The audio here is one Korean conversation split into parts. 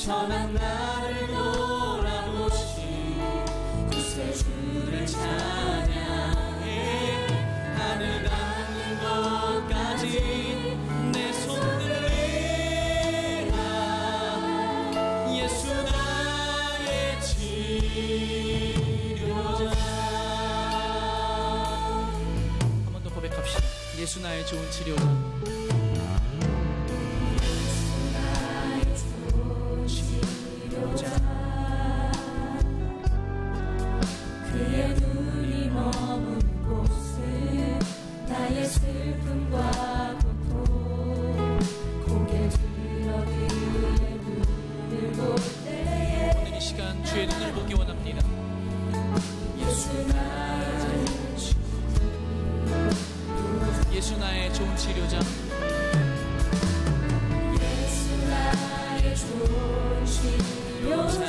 전한 나를 돌아보신 구세주를 찬양해. 하늘 닿는 곳까지 내 손 들리라. 예수 나의 치료자. 한 번 더 고백합시다. 예수 나의 좋은 치료자. 그의 눈이 머문 곳은 나의 슬픔과 고통. 고개 들어 그의 눈을 볼 때에 오늘 이 시간 주의 눈을 보기 원합니다. 예수 나의 예수 나의 좋은 치료자. 예수 나의 좋은 치료자.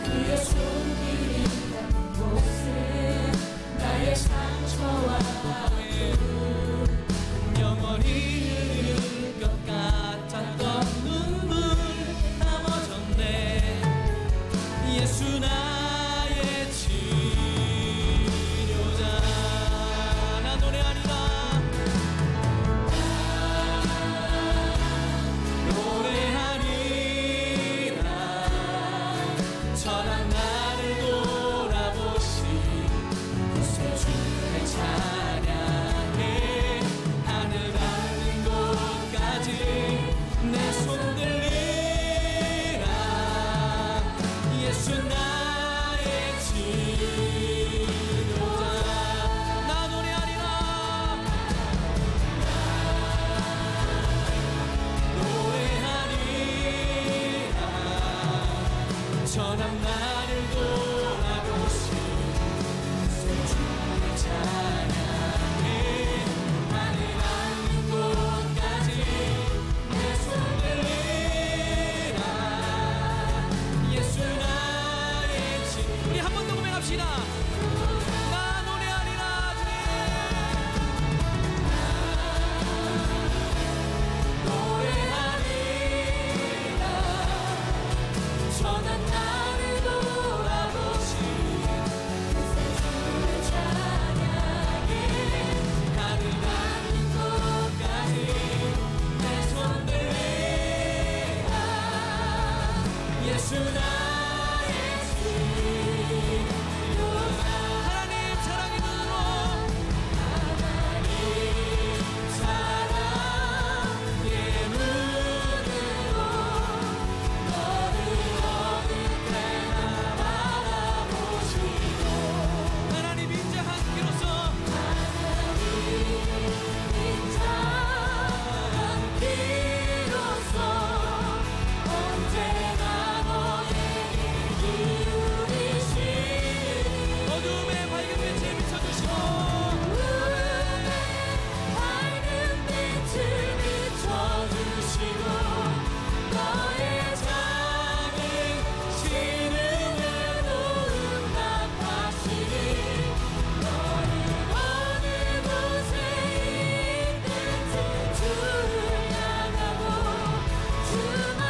그의 손길이 닿는 곳은 나의 상처와 영원히 흐를 것 같았던 눈물 다 멎었네. 예수 나의 치료자. 나 노래하리라. 노래하리라. 전한 나를 돌아보신 구세주를 찬양해. 하늘 닿는 곳까지 내 손 들리라. 예수 나의 치료자. 나 노래하리라. 노래하리라. 전한 나를 돌아보신 구세주를 찬양해. 하늘 닿는 곳까지 내 손 들리라. 예수 나의 치. 우리 한 번 더 고백합시다. 나 노래하리라. 주님 노래하리라. 전한 나를 돌아보신 구세주를 찬양해. 하늘 닿는 곳까지 내 손 들리라. 예수 나의 치료자. 하나님 사랑의 눈으로 하나님 사랑의 눈으로 너를 어느 때나 바라보시고. 하나님 인자 한 귀로서 하나님 인자한 귀로서 언제나 너에게 기울이시니 어둠의 밝은 빛을 비춰주시고. 밝은 빛을 비춰주시고 너의 작은 신음에도 응답하시니 너는 어느 곳에 있든지 주를 향하고 주만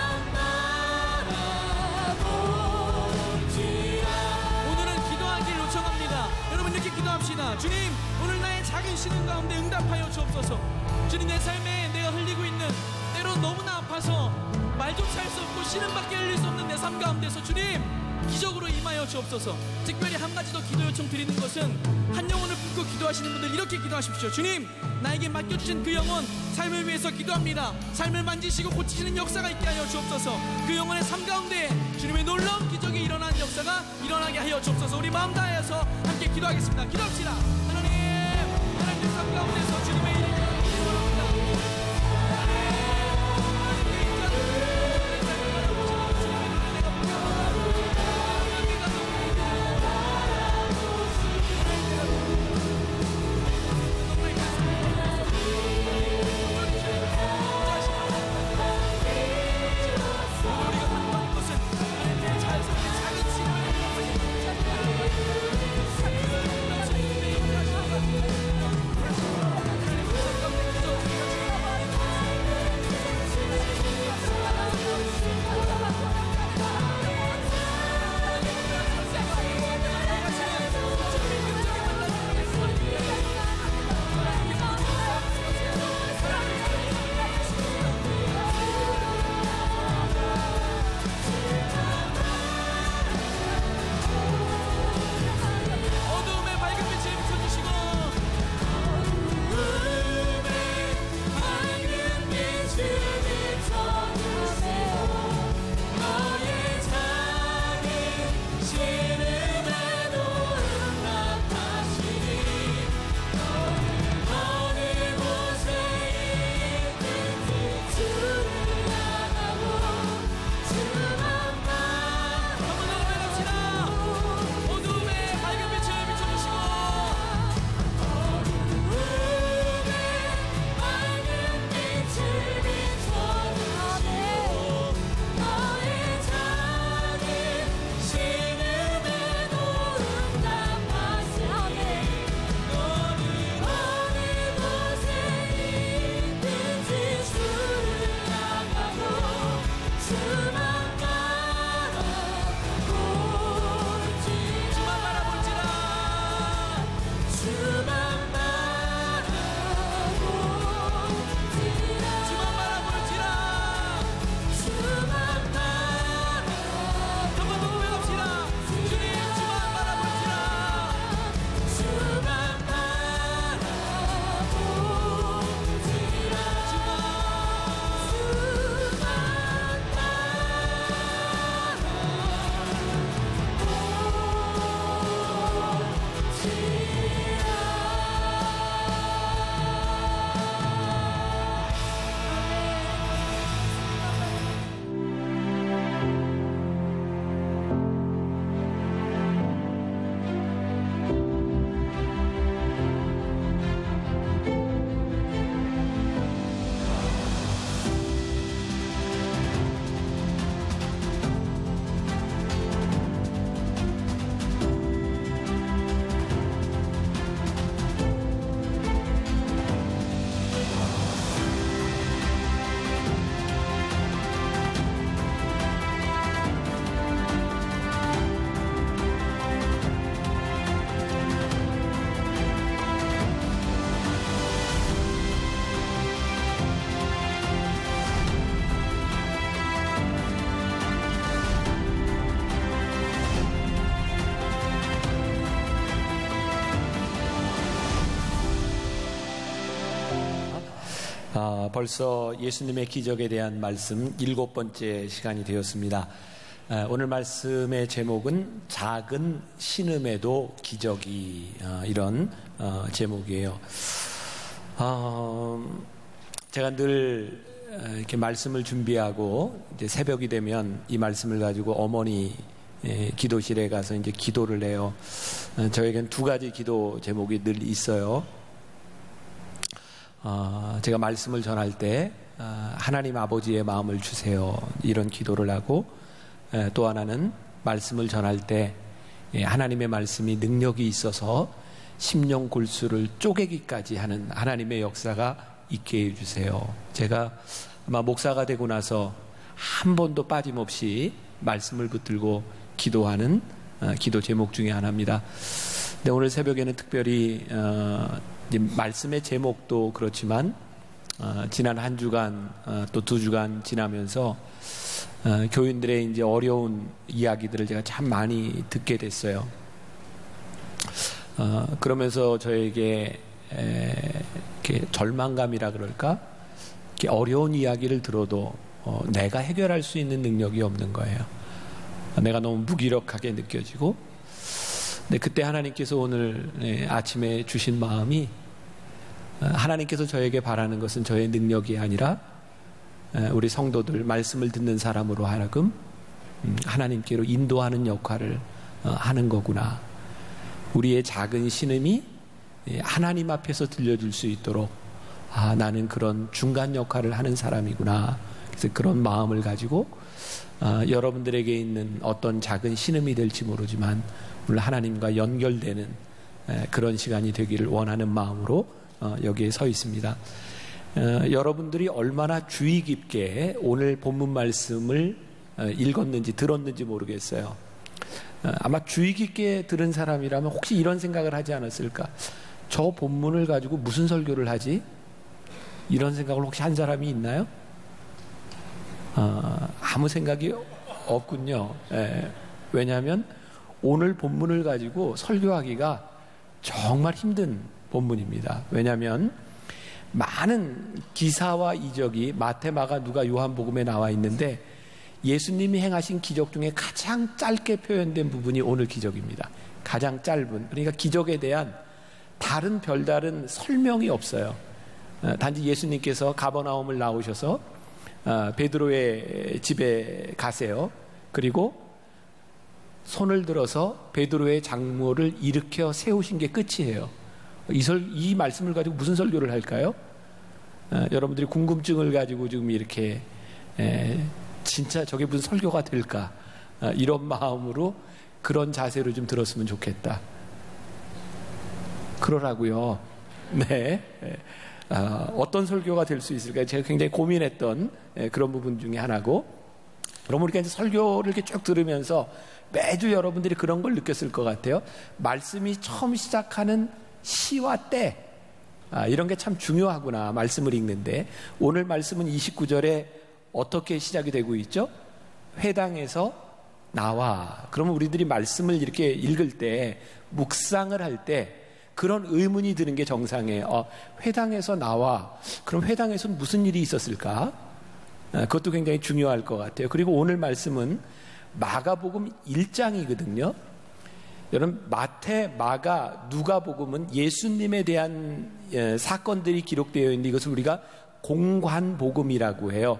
바라볼지라. 오늘은 기도하길 요청합니다. 여러분 이렇게 기도합시다. 주님, 오늘 나의 작은 신음 가운데 응답하여 주옵소서. 주님, 내 삶에 내가 흘리고 있는 때로 너무나 아파서 말조차 할 수 없고 신음밖에 흘릴 수 없는 내 삶 가운데서 주님 기적으로 임하여 주옵소서. 특별히 한 가지 더 기도 요청 드리는 것은 한 영혼을 품고 기도하시는 분들 이렇게 기도하십시오. 주님, 나에게 맡겨주신 그 영혼 삶을 위해서 기도합니다. 삶을 만지시고 고치시는 역사가 있게 하여 주옵소서. 그 영혼의 삶 가운데 주님의 놀라운 기적이 일어나는 역사가 일어나게 하여 주옵소서. 우리 마음 다하여서 함께 기도하겠습니다. 기도합시다. 하나님, 하나님의 삶 가운데서 주님의 이름을 기도합니다. 작은 벌써 예수님의 기적에 대한 말씀 7번째 시간이 되었습니다. 오늘 말씀의 제목은 작은 신음에도 기적이, 이런 제목이에요. 제가 늘 이렇게 말씀을 준비하고 이제 새벽이 되면 이 말씀을 가지고 어머니 기도실에 가서 이제 기도를 해요. 저에겐 두 가지 기도 제목이 늘 있어요. 제가 말씀을 전할 때 하나님 아버지의 마음을 주세요, 이런 기도를 하고, 또 하나는 말씀을 전할 때 하나님의 말씀이 능력이 있어서 심령 골수를 쪼개기까지 하는 하나님의 역사가 있게 해주세요. 제가 아마 목사가 되고 나서 한 번도 빠짐없이 말씀을 붙들고 기도하는 기도 제목 중에 하나입니다. 근데 오늘 새벽에는 특별히 말씀의 제목도 그렇지만 지난 한 주간 또 두 주간 지나면서 교인들의 이제 어려운 이야기들을 제가 참 많이 듣게 됐어요. 그러면서 저에게 이렇게 절망감이라 그럴까? 이렇게 어려운 이야기를 들어도 내가 해결할 수 있는 능력이 없는 거예요. 내가 너무 무기력하게 느껴지고, 근데 그때 하나님께서 오늘 아침에 주신 마음이, 하나님께서 저에게 바라는 것은 저의 능력이 아니라 우리 성도들, 말씀을 듣는 사람으로 하여금 하나님께로 인도하는 역할을 하는 거구나. 우리의 작은 신음이 하나님 앞에서 들려줄 수 있도록, 나는 그런 중간 역할을 하는 사람이구나. 그래서 그런 마음을 가지고 여러분들에게 있는 어떤 작은 신음이 될지 모르지만 물론 하나님과 연결되는 그런 시간이 되기를 원하는 마음으로 여기에 서 있습니다. 여러분들이 얼마나 주의 깊게 오늘 본문 말씀을 읽었는지 들었는지 모르겠어요. 아마 주의 깊게 들은 사람이라면 혹시 이런 생각을 하지 않았을까? 저 본문을 가지고 무슨 설교를 하지? 이런 생각을 혹시 한 사람이 있나요? 아무 생각이 없군요. 왜냐하면 오늘 본문을 가지고 설교하기가 정말 힘든 본문입니다. 왜냐하면 많은 기사와 이적이 마태, 마가, 누가, 요한복음에 나와 있는데 예수님이 행하신 기적 중에 가장 짧게 표현된 부분이 오늘 기적입니다. 가장 짧은, 그러니까 기적에 대한 다른 별다른 설명이 없어요. 단지 예수님께서 가버나움을 나오셔서 베드로의 집에 가세요. 그리고 손을 들어서 베드로의 장모를 일으켜 세우신 게 끝이에요. 이 말씀을 가지고 무슨 설교를 할까요? 여러분들이 궁금증을 가지고 지금 이렇게 진짜 저게 무슨 설교가 될까? 이런 마음으로 그런 자세로 좀 들었으면 좋겠다. 그러라고요. 네. 어떤 설교가 될 수 있을까요? 제가 굉장히 고민했던 그런 부분 중에 하나고, 그럼 우리가 이제 설교를 이렇게 쭉 들으면서 매주 여러분들이 그런 걸 느꼈을 것 같아요. 말씀이 처음 시작하는 시와 때, 이런 게 참 중요하구나, 말씀을 읽는데. 오늘 말씀은 29절에 어떻게 시작이 되고 있죠? 회당에서 나와. 그러면 우리들이 말씀을 이렇게 읽을 때, 묵상을 할 때 그런 의문이 드는 게 정상이에요. 회당에서 나와. 그럼 회당에서는 무슨 일이 있었을까? 그것도 굉장히 중요할 것 같아요. 그리고 오늘 말씀은 마가복음 1장이거든요. 여러분, 마태, 마가, 누가복음은 예수님에 대한 사건들이 기록되어 있는데 이것을 우리가 공관복음이라고 해요.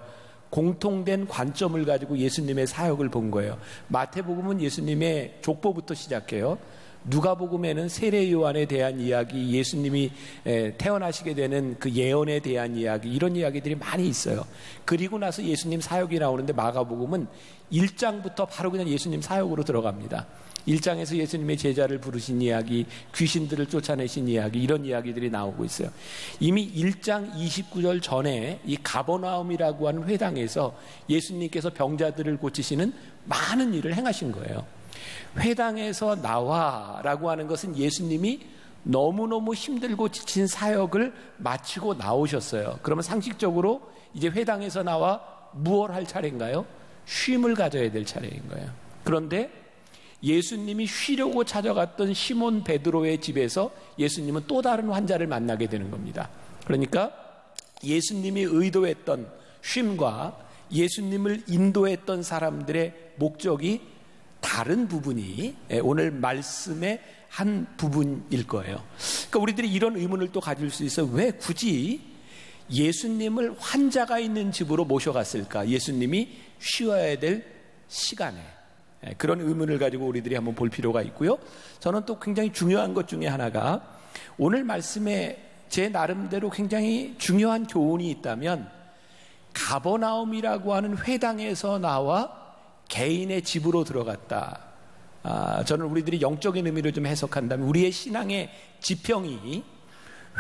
공통된 관점을 가지고 예수님의 사역을 본 거예요. 마태복음은 예수님의 족보부터 시작해요. 누가복음에는 세례 요한에 대한 이야기, 예수님이 태어나시게 되는 그 예언에 대한 이야기, 이런 이야기들이 많이 있어요. 그리고 나서 예수님 사역이 나오는데 마가복음은 1장부터 바로 그냥 예수님 사역으로 들어갑니다. 1장에서 예수님의 제자를 부르신 이야기, 귀신들을 쫓아내신 이야기, 이런 이야기들이 나오고 있어요. 이미 1장 29절 전에 이 가버나움이라고 하는 회당에서 예수님께서 병자들을 고치시는 많은 일을 행하신 거예요. 회당에서 나와라고 하는 것은 예수님이 너무너무 힘들고 지친 사역을 마치고 나오셨어요. 그러면 상식적으로 이제 회당에서 나와 무엇을 할 차례인가요? 쉼을 가져야 될 차례인 거예요. 그런데 예수님이 쉬려고 찾아갔던 시몬 베드로의 집에서 예수님은 또 다른 환자를 만나게 되는 겁니다. 그러니까 예수님이 의도했던 쉼과 예수님을 인도했던 사람들의 목적이 다른 부분이 오늘 말씀의 한 부분일 거예요. 그러니까 우리들이 이런 의문을 또 가질 수 있어요. 왜 굳이 예수님을 환자가 있는 집으로 모셔갔을까? 예수님이 쉬어야 될 시간에. 그런 의문을 가지고 우리들이 한번 볼 필요가 있고요. 저는 또 굉장히 중요한 것 중에 하나가 오늘 말씀에 제 나름대로 굉장히 중요한 교훈이 있다면 가버나움이라고 하는 회당에서 나와 개인의 집으로 들어갔다. 저는 우리들이 영적인 의미로 좀 해석한다면 우리의 신앙의 지평이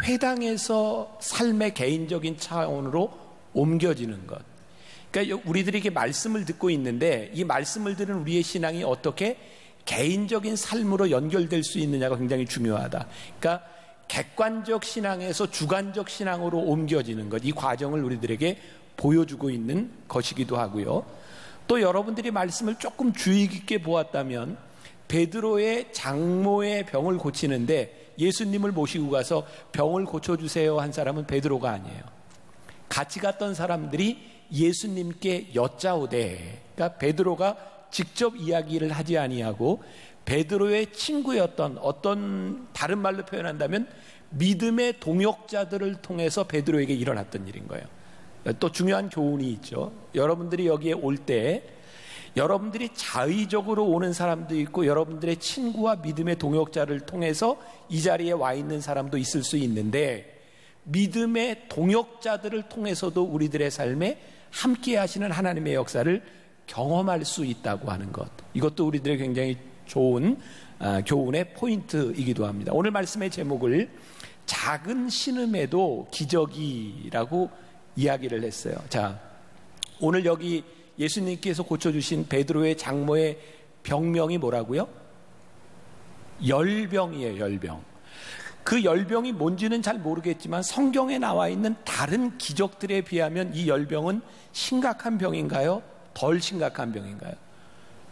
회당에서 삶의 개인적인 차원으로 옮겨지는 것. 그러니까 우리들이 이렇게 말씀을 듣고 있는데 이 말씀을 들은 우리의 신앙이 어떻게 개인적인 삶으로 연결될 수 있느냐가 굉장히 중요하다. 그러니까 객관적 신앙에서 주관적 신앙으로 옮겨지는 것. 이 과정을 우리들에게 보여주고 있는 것이기도 하고요. 또 여러분들이 말씀을 조금 주의 깊게 보았다면 베드로의 장모의 병을 고치는데 예수님을 모시고 가서 병을 고쳐주세요 한 사람은 베드로가 아니에요. 같이 갔던 사람들이 예수님께 여짜오되, 그러니까 베드로가 직접 이야기를 하지 아니하고 베드로의 친구였던, 어떤 다른 말로 표현한다면 믿음의 동역자들을 통해서 베드로에게 일어났던 일인 거예요. 또 중요한 교훈이 있죠. 여러분들이 여기에 올 때 여러분들이 자의적으로 오는 사람도 있고 여러분들의 친구와 믿음의 동역자를 통해서 이 자리에 와 있는 사람도 있을 수 있는데 믿음의 동역자들을 통해서도 우리들의 삶에 함께 하시는 하나님의 역사를 경험할 수 있다고 하는 것. 이것도 우리들의 굉장히 좋은 교훈의 포인트이기도 합니다. 오늘 말씀의 제목을 작은 신음에도 기적이라고 이야기를 했어요. 자, 오늘 여기 예수님께서 고쳐주신 베드로의 장모의 병명이 뭐라고요? 열병이에요. 열병. 그 열병이 뭔지는 잘 모르겠지만 성경에 나와 있는 다른 기적들에 비하면 이 열병은 심각한 병인가요? 덜 심각한 병인가요?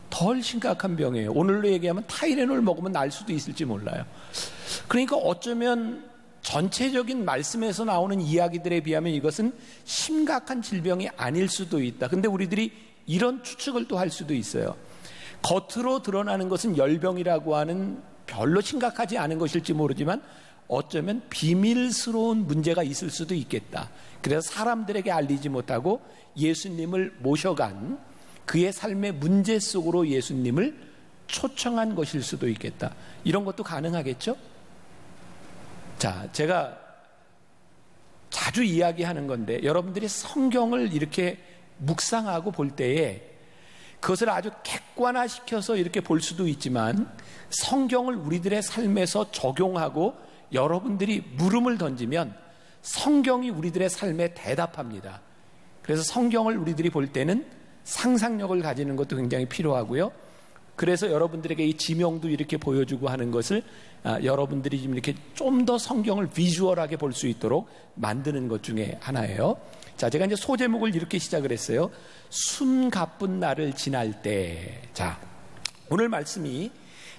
덜 심각한 병이에요. 오늘로 얘기하면 타이레놀 먹으면 날 수도 있을지 몰라요. 그러니까 어쩌면 전체적인 말씀에서 나오는 이야기들에 비하면 이것은 심각한 질병이 아닐 수도 있다. 근데 우리들이 이런 추측을 또 할 수도 있어요. 겉으로 드러나는 것은 열병이라고 하는 별로 심각하지 않은 것일지 모르지만 어쩌면 비밀스러운 문제가 있을 수도 있겠다. 그래서 사람들에게 알리지 못하고 예수님을 모셔간 그의 삶의 문제 속으로 예수님을 초청한 것일 수도 있겠다. 이런 것도 가능하겠죠? 자, 제가 자주 이야기하는 건데 여러분들이 성경을 이렇게 묵상하고 볼 때에 그것을 아주 객관화시켜서 이렇게 볼 수도 있지만 성경을 우리들의 삶에서 적용하고 여러분들이 물음을 던지면 성경이 우리들의 삶에 대답합니다. 그래서 성경을 우리들이 볼 때는 상상력을 가지는 것도 굉장히 필요하고요. 그래서 여러분들에게 이 지명도 이렇게 보여주고 하는 것을 여러분들이 지금 이렇게 좀 더 성경을 비주얼하게 볼 수 있도록 만드는 것 중에 하나예요. 자, 제가 이제 소제목을 이렇게 시작을 했어요. 숨가쁜 날을 지날 때. 자, 오늘 말씀이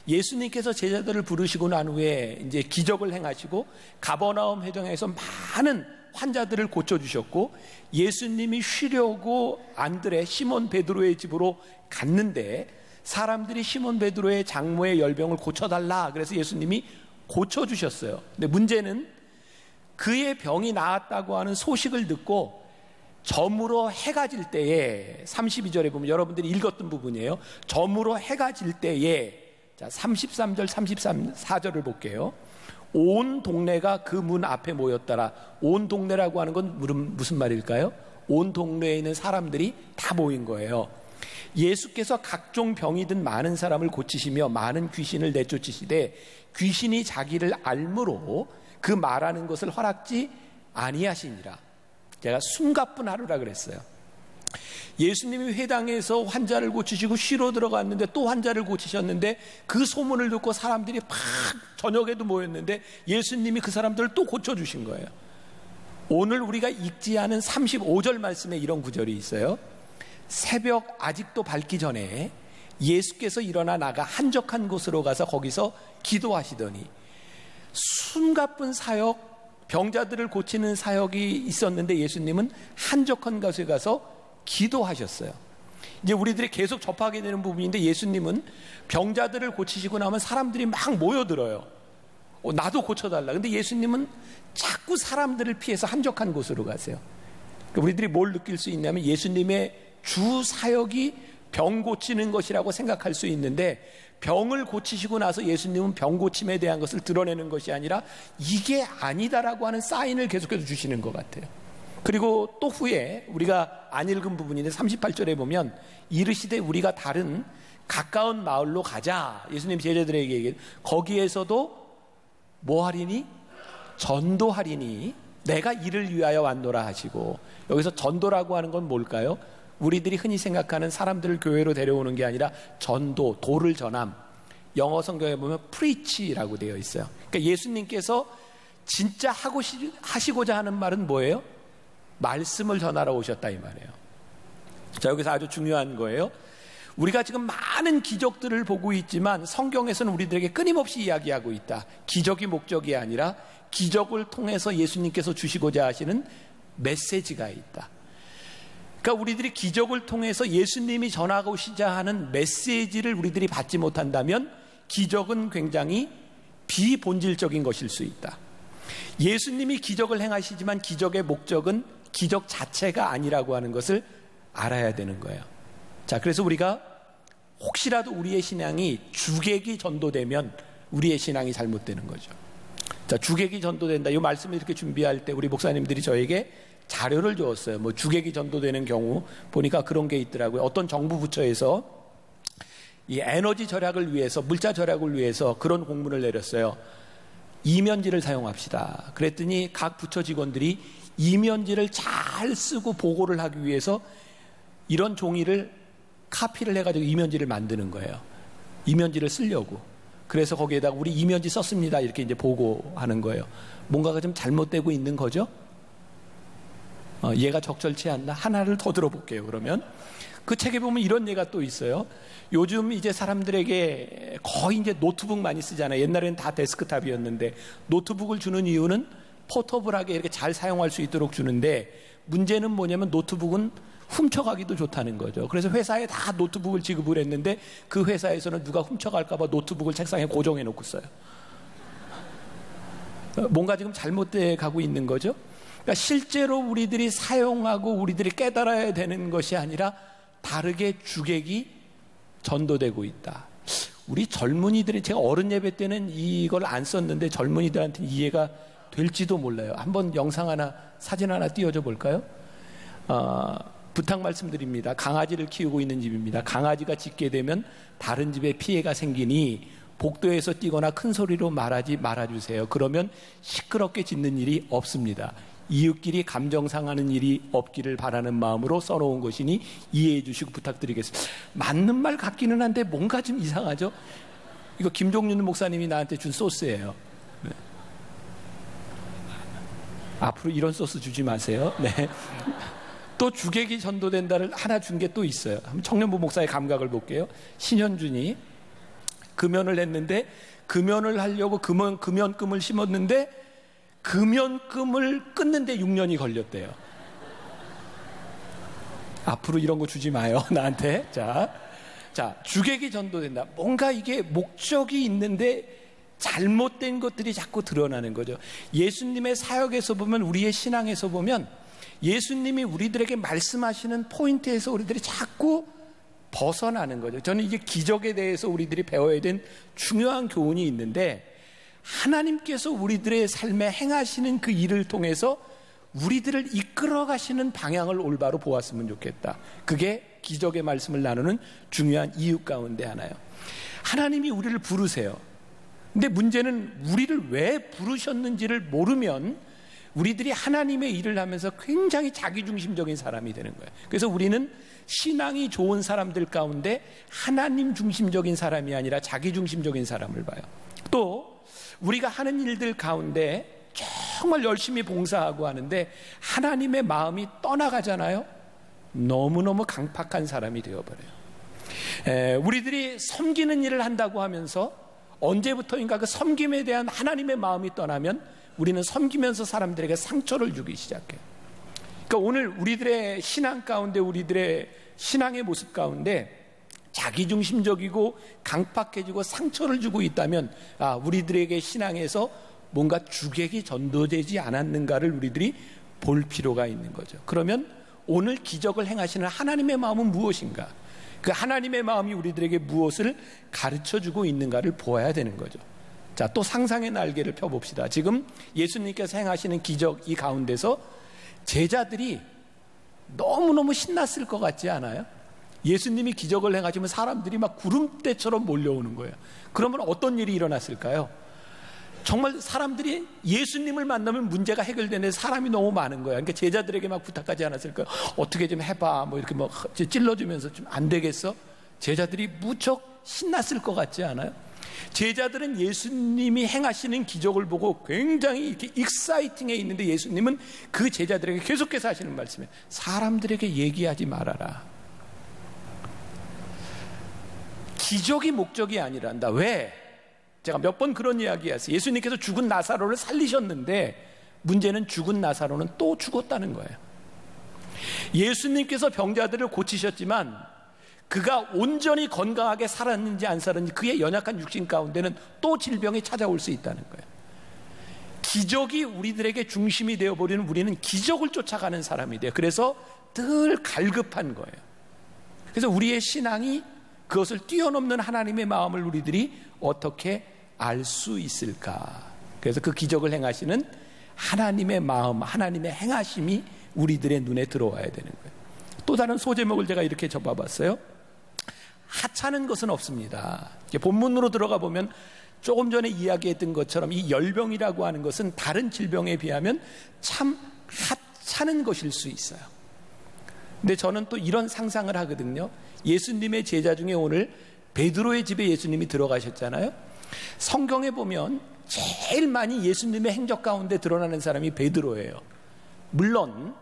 예수님께서 제자들을 부르시고 난 후에 이제 기적을 행하시고 가버나움 회당에서 많은 환자들을 고쳐주셨고 예수님이 쉬려고 안드레 시몬 베드로의 집으로 갔는데 사람들이 시몬 베드로의 장모의 열병을 고쳐달라 그래서 예수님이 고쳐주셨어요. 근데 문제는 그의 병이 나았다고 하는 소식을 듣고 저물어 해가 질 때에 32절에 보면 여러분들이 읽었던 부분이에요. 저물어 해가 질 때에 자 33절 34절을 볼게요. 온 동네가 그 문 앞에 모였더라. 온 동네라고 하는 건 무슨 말일까요? 온 동네에 있는 사람들이 다 모인 거예요. 예수께서 각종 병이 든 많은 사람을 고치시며 많은 귀신을 내쫓으시되 귀신이 자기를 알므로 그 말하는 것을 허락지 아니하시니라. 제가 숨가쁜 하루라 그랬어요. 예수님이 회당에서 환자를 고치시고 쉬러 들어갔는데 또 환자를 고치셨는데 그 소문을 듣고 사람들이 막 저녁에도 모였는데 예수님이 그 사람들을 또 고쳐주신 거예요. 오늘 우리가 읽지 않은 35절 말씀에 이런 구절이 있어요. 새벽 아직도 밝기 전에 예수께서 일어나 나가 한적한 곳으로 가서 거기서 기도하시더니 숨가쁜 사역 병자들을 고치는 사역이 있었는데 예수님은 한적한 곳에 가서 기도하셨어요. 이제 우리들이 계속 접하게 되는 부분인데 예수님은 병자들을 고치시고 나면 사람들이 막 모여들어요. 나도 고쳐달라. 근데 예수님은 자꾸 사람들을 피해서 한적한 곳으로 가세요. 우리들이 뭘 느낄 수 있냐면 예수님의 주 사역이 병 고치는 것이라고 생각할 수 있는데, 병을 고치시고 나서 예수님은 병 고침에 대한 것을 드러내는 것이 아니라 이게 아니다라고 하는 사인을 계속해서 주시는 것 같아요. 그리고 또 후에 우리가 안 읽은 부분인데 38절에 보면 이르시되 우리가 다른 가까운 마을로 가자. 예수님 제자들에게 얘기해요. 거기에서도 뭐 하리니? 전도하리니 내가 이를 위하여 왔노라 하시고, 여기서 전도라고 하는 건 뭘까요? 우리들이 흔히 생각하는 사람들을 교회로 데려오는 게 아니라 전도, 도를 전함. 영어 성경에 보면 preach라고 되어 있어요. 그러니까 예수님께서 진짜 하시고자 하는 말은 뭐예요? 말씀을 전하러 오셨다 이 말이에요. 자, 여기서 아주 중요한 거예요. 우리가 지금 많은 기적들을 보고 있지만 성경에서는 우리들에게 끊임없이 이야기하고 있다. 기적이 목적이 아니라 기적을 통해서 예수님께서 주시고자 하시는 메시지가 있다. 그러니까 우리들이 기적을 통해서 예수님이 전하고자 하는 메시지를 우리들이 받지 못한다면 기적은 굉장히 비본질적인 것일 수 있다. 예수님이 기적을 행하시지만 기적의 목적은 기적 자체가 아니라고 하는 것을 알아야 되는 거예요. 자, 그래서 우리가 혹시라도 우리의 신앙이 주객이 전도되면 우리의 신앙이 잘못되는 거죠. 자, 주객이 전도된다. 이 말씀을 이렇게 준비할 때 우리 목사님들이 저에게 자료를 줬어요. 뭐 주객이 전도되는 경우 보니까 그런 게 있더라고요. 어떤 정부 부처에서 이 에너지 절약을 위해서, 물자 절약을 위해서 그런 공문을 내렸어요. 이면지를 사용합시다. 그랬더니 각 부처 직원들이 이면지를 잘 쓰고 보고를 하기 위해서 이런 종이를 카피를 해가지고 이면지를 만드는 거예요. 이면지를 쓰려고. 그래서 거기에다가 우리 이면지 썼습니다. 이렇게 이제 보고하는 거예요. 뭔가가 좀 잘못되고 있는 거죠? 얘가 적절치 않나? 하나를 더 들어볼게요. 그러면 그 책에 보면 이런 예가 또 있어요. 요즘 이제 사람들에게 거의 이제 노트북 많이 쓰잖아요. 옛날에는 다 데스크탑이었는데 노트북을 주는 이유는 포터블하게 이렇게 잘 사용할 수 있도록 주는데, 문제는 뭐냐면 노트북은 훔쳐가기도 좋다는 거죠. 그래서 회사에 다 노트북을 지급을 했는데 그 회사에서는 누가 훔쳐갈까봐 노트북을 책상에 고정해 놓고 써요. 뭔가 지금 잘못돼 가고 있는 거죠. 그러니까 실제로 우리들이 사용하고 우리들이 깨달아야 되는 것이 아니라 다르게 주객이 전도되고 있다. 우리 젊은이들이, 제가 어른 예배 때는 이걸 안 썼는데 젊은이들한테는 이해가 될지도 몰라요. 한번 영상 하나, 사진 하나 띄워줘 볼까요? 부탁 말씀드립니다. 강아지를 키우고 있는 집입니다. 강아지가 짖게 되면 다른 집에 피해가 생기니 복도에서 뛰거나 큰 소리로 말하지 말아주세요. 그러면 시끄럽게 짖는 일이 없습니다. 이웃끼리 감정 상하는 일이 없기를 바라는 마음으로 써놓은 것이니 이해해 주시고 부탁드리겠습니다. 맞는 말 같기는 한데 뭔가 좀 이상하죠? 이거 김종윤 목사님이 나한테 준 소스예요. 네. 앞으로 이런 소스 주지 마세요. 네. 또 주객이 전도된다를 하나 준 게 또 있어요. 한번 청년부 목사의 감각을 볼게요. 신현준이 금연을 했는데, 금연을 하려고 금연금을 심었는데 금연금을 끊는데 6년이 걸렸대요. 앞으로 이런 거 주지 마요, 나한테. 자, 주객이 전도된다. 뭔가 이게 목적이 있는데 잘못된 것들이 자꾸 드러나는 거죠. 예수님의 사역에서 보면, 우리의 신앙에서 보면 예수님이 우리들에게 말씀하시는 포인트에서 우리들이 자꾸 벗어나는 거죠. 저는 이게 기적에 대해서 우리들이 배워야 된 중요한 교훈이 있는데, 하나님께서 우리들의 삶에 행하시는 그 일을 통해서 우리들을 이끌어 가시는 방향을 올바로 보았으면 좋겠다. 그게 기적의 말씀을 나누는 중요한 이유 가운데 하나요. 하나님이 우리를 부르세요. 근데 문제는 우리를 왜 부르셨는지를 모르면 우리들이 하나님의 일을 하면서 굉장히 자기중심적인 사람이 되는 거예요. 그래서 우리는 신앙이 좋은 사람들 가운데 하나님 중심적인 사람이 아니라 자기중심적인 사람을 봐요. 또 우리가 하는 일들 가운데 정말 열심히 봉사하고 하는데 하나님의 마음이 떠나가잖아요. 너무너무 강팍한 사람이 되어버려요. 우리들이 섬기는 일을 한다고 하면서 언제부터인가 그 섬김에 대한 하나님의 마음이 떠나면 우리는 섬기면서 사람들에게 상처를 주기 시작해요. 그러니까 오늘 우리들의 신앙 가운데, 우리들의 신앙의 모습 가운데 자기중심적이고 강팍해지고 상처를 주고 있다면 우리들에게 신앙에서 뭔가 주객이 전도되지 않았는가를 우리들이 볼 필요가 있는 거죠. 그러면 오늘 기적을 행하시는 하나님의 마음은 무엇인가? 그 하나님의 마음이 우리들에게 무엇을 가르쳐주고 있는가를 보아야 되는 거죠. 자, 또 상상의 날개를 펴봅시다. 지금 예수님께서 행하시는 기적 이 가운데서 제자들이 너무너무 신났을 것 같지 않아요? 예수님이 기적을 행하시면 사람들이 막 구름대처럼 몰려오는 거예요. 그러면 어떤 일이 일어났을까요? 정말 사람들이 예수님을 만나면 문제가 해결되는데 사람이 너무 많은 거야. 그러니까 제자들에게 막 부탁하지 않았을까요? 어떻게 좀 해봐. 뭐 이렇게 뭐 찔러주면서 좀 안 되겠어? 제자들이 무척 신났을 것 같지 않아요? 제자들은 예수님이 행하시는 기적을 보고 굉장히 이렇게 익사이팅해 있는데 예수님은 그 제자들에게 계속해서 하시는 말씀이에요. 사람들에게 얘기하지 말아라. 기적이 목적이 아니란다. 왜? 제가 몇 번 그런 이야기 했어요. 예수님께서 죽은 나사로를 살리셨는데 문제는 죽은 나사로는 또 죽었다는 거예요. 예수님께서 병자들을 고치셨지만 그가 온전히 건강하게 살았는지 안 살았는지 그의 연약한 육신 가운데는 또 질병이 찾아올 수 있다는 거예요. 기적이 우리들에게 중심이 되어버리는 우리는 기적을 쫓아가는 사람이 돼요. 그래서 늘 갈급한 거예요. 그래서 우리의 신앙이 그것을 뛰어넘는 하나님의 마음을 우리들이 어떻게 알 수 있을까? 그래서 그 기적을 행하시는 하나님의 마음, 하나님의 행하심이 우리들의 눈에 들어와야 되는 거예요. 또 다른 소제목을 제가 이렇게 접어봤어요. 하찮은 것은 없습니다. 본문으로 들어가 보면 조금 전에 이야기했던 것처럼 이 열병이라고 하는 것은 다른 질병에 비하면 참 하찮은 것일 수 있어요. 근데 저는 또 이런 상상을 하거든요. 예수님의 제자 중에 오늘 베드로의 집에 예수님이 들어가셨잖아요. 성경에 보면 제일 많이 예수님의 행적 가운데 드러나는 사람이 베드로예요. 물론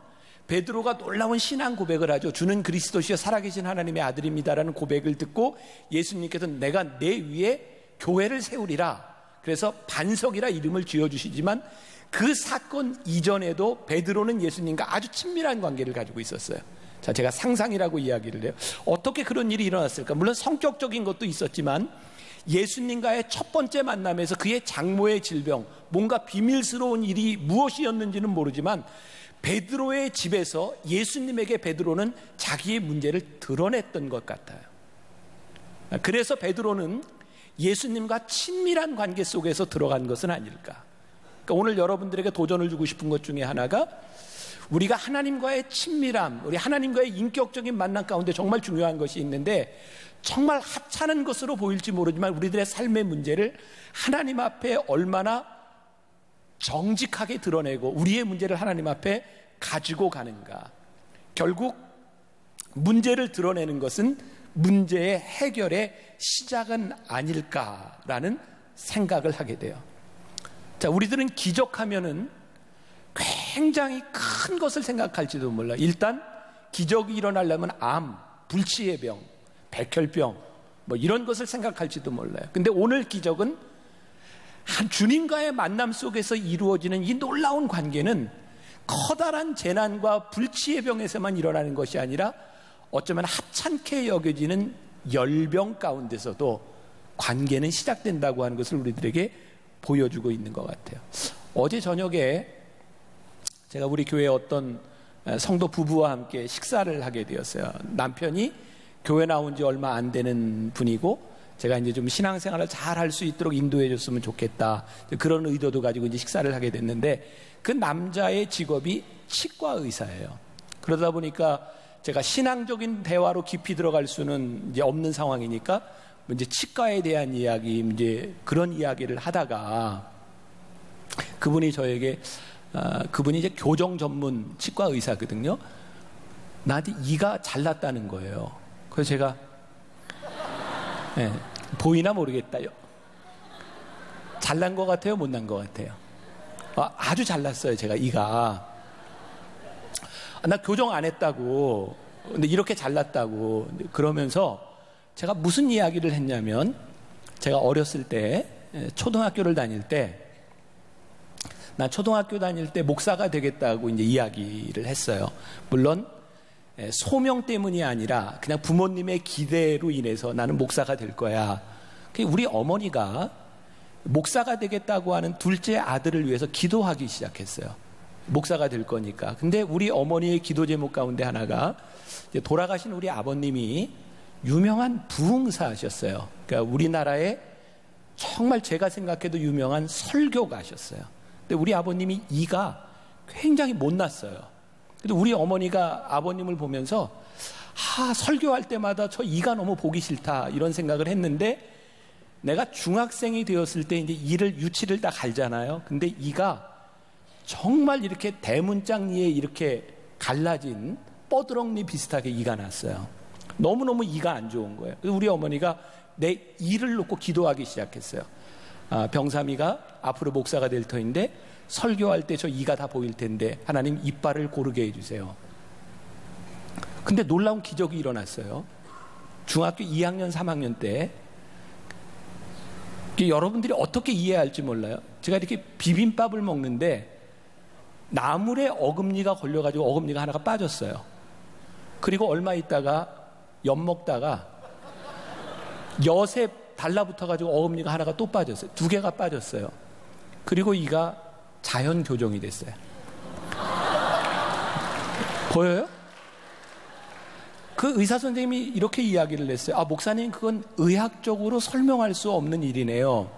베드로가 놀라운 신앙 고백을 하죠. 주는 그리스도시여 살아계신 하나님의 아들입니다라는 고백을 듣고 예수님께서 내가 내 위에 교회를 세우리라. 그래서 반석이라 이름을 지어주시지만 그 사건 이전에도 베드로는 예수님과 아주 친밀한 관계를 가지고 있었어요. 자, 제가 상상이라고 이야기를 해요. 어떻게 그런 일이 일어났을까? 물론 성격적인 것도 있었지만 예수님과의 첫 번째 만남에서 그의 장모의 질병, 뭔가 비밀스러운 일이 무엇이었는지는 모르지만 베드로의 집에서 예수님에게 베드로는 자기의 문제를 드러냈던 것 같아요. 그래서 베드로는 예수님과 친밀한 관계 속에서 들어간 것은 아닐까. 그러니까 오늘 여러분들에게 도전을 주고 싶은 것 중에 하나가 우리가 하나님과의 친밀함, 우리 하나님과의 인격적인 만남 가운데 정말 중요한 것이 있는데 정말 하찮은 것으로 보일지 모르지만 우리들의 삶의 문제를 하나님 앞에 얼마나 정직하게 드러내고 우리의 문제를 하나님 앞에 가지고 가는가. 결국 문제를 드러내는 것은 문제의 해결의 시작은 아닐까라는 생각을 하게 돼요. 자, 우리들은 기적하면은 굉장히 큰 것을 생각할지도 몰라. 일단 기적이 일어나려면 암, 불치의 병, 백혈병 뭐 이런 것을 생각할지도 몰라요. 근데 오늘 기적은 한 주님과의 만남 속에서 이루어지는 이 놀라운 관계는 커다란 재난과 불치의 병에서만 일어나는 것이 아니라 어쩌면 하찮게 여겨지는 열병 가운데서도 관계는 시작된다고 하는 것을 우리들에게 보여주고 있는 것 같아요. 어제 저녁에 제가 우리 교회 어떤 성도 부부와 함께 식사를 하게 되었어요. 남편이 교회 나온 지 얼마 안 되는 분이고 제가 이제 좀 신앙생활을 잘 할 수 있도록 인도해 줬으면 좋겠다. 그런 의도도 가지고 이제 식사를 하게 됐는데 그 남자의 직업이 치과 의사예요. 그러다 보니까 제가 신앙적인 대화로 깊이 들어갈 수는 이제 없는 상황이니까 이제 치과에 대한 이야기, 이제 그런 이야기를 하다가 그분이 저에게 그분이 이제 교정 전문 치과 의사거든요. 나한테 이가 잘났다는 거예요. 그래서 제가 보이나 모르겠다요. 잘난 것 같아요, 못난 것 같아요? 아주 잘났어요, 제가 이가. 나 교정 안 했다고. 근데 이렇게 잘났다고. 그러면서 제가 무슨 이야기를 했냐면 제가 어렸을 때 초등학교를 다닐 때 난 초등학교 다닐 때 목사가 되겠다고 이제 이야기를 했어요. 물론 소명 때문이 아니라 그냥 부모님의 기대로 인해서 나는 목사가 될 거야. 우리 어머니가 목사가 되겠다고 하는 둘째 아들을 위해서 기도하기 시작했어요. 목사가 될 거니까. 근데 우리 어머니의 기도 제목 가운데 하나가 돌아가신 우리 아버님이 유명한 부흥사하셨어요. 그러니까 우리나라에 정말 제가 생각해도 유명한 설교가셨어요. 근데 우리 아버님이 이가 굉장히 못났어요. 근데 우리 어머니가 아버님을 보면서 설교할 때마다 저 이가 너무 보기 싫다 이런 생각을 했는데, 내가 중학생이 되었을 때 이제 이를 유치를 다 갈잖아요. 근데 이가 정말 이렇게 대문짝니에 이렇게 갈라진 뻐드렁니 비슷하게 이가 났어요. 너무너무 이가 안 좋은 거예요. 그래서 우리 어머니가 내 이를 놓고 기도하기 시작했어요. 병삼이가 앞으로 목사가 될 터인데 설교할 때 저 이가 다 보일 텐데 하나님 이빨을 고르게 해주세요. 근데 놀라운 기적이 일어났어요. 중학교 2학년 3학년 때 여러분들이 어떻게 이해할지 몰라요. 제가 이렇게 비빔밥을 먹는데 나물에 어금니가 걸려가지고 어금니가 하나가 빠졌어요. 그리고 얼마 있다가 엿 먹다가 엿에 달라붙어가지고 어금니가 하나가 또 빠졌어요. 2개가 빠졌어요. 그리고 이가 자연 교정이 됐어요. 보여요? 그 의사 선생님이 이렇게 이야기를 했어요. 목사님, 그건 의학적으로 설명할 수 없는 일이네요.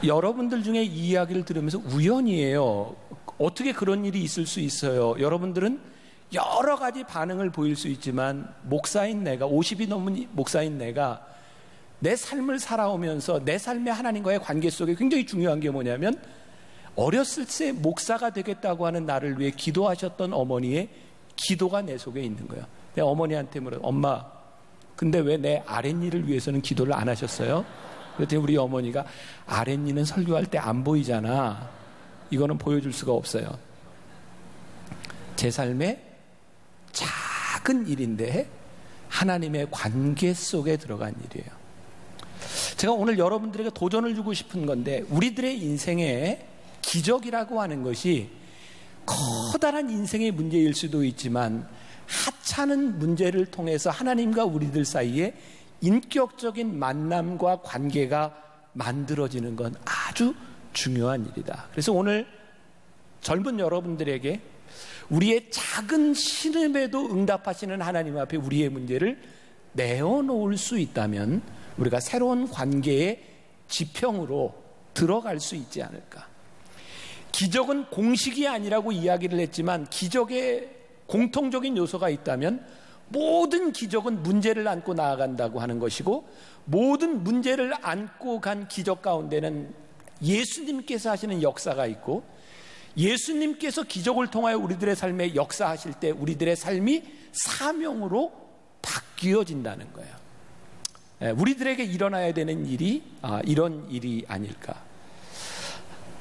여러분들 중에 이 이야기를 들으면서 우연이에요. 어떻게 그런 일이 있을 수 있어요? 여러분들은 여러 가지 반응을 보일 수 있지만 목사인 내가, 50이 넘은 목사인 내가 내 삶을 살아오면서 내 삶의 하나님과의 관계 속에 굉장히 중요한 게 뭐냐면, 어렸을 때 목사가 되겠다고 하는 나를 위해 기도하셨던 어머니의 기도가 내 속에 있는 거예요. 내가 어머니한테 물어요. 엄마, 근데 왜 내 아랫니를 위해서는 기도를 안 하셨어요? 그랬더니 우리 어머니가 아랫니는 설교할 때 안 보이잖아. 이거는 보여줄 수가 없어요. 제 삶의 작은 일인데 하나님의 관계 속에 들어간 일이에요. 제가 오늘 여러분들에게 도전을 주고 싶은 건데, 우리들의 인생에 기적이라고 하는 것이 커다란 인생의 문제일 수도 있지만 하찮은 문제를 통해서 하나님과 우리들 사이에 인격적인 만남과 관계가 만들어지는 건 아주 중요한 일이다. 그래서 오늘 젊은 여러분들에게 우리의 작은 신음에도 응답하시는 하나님 앞에 우리의 문제를 내어놓을 수 있다면 우리가 새로운 관계의 지평으로 들어갈 수 있지 않을까. 기적은 공식이 아니라고 이야기를 했지만 기적의 공통적인 요소가 있다면 모든 기적은 문제를 안고 나아간다고 하는 것이고, 모든 문제를 안고 간 기적 가운데는 예수님께서 하시는 역사가 있고, 예수님께서 기적을 통하여 우리들의 삶에 역사하실 때 우리들의 삶이 사명으로 바뀌어진다는 거예요. 우리들에게 일어나야 되는 일이 이런 일이 아닐까.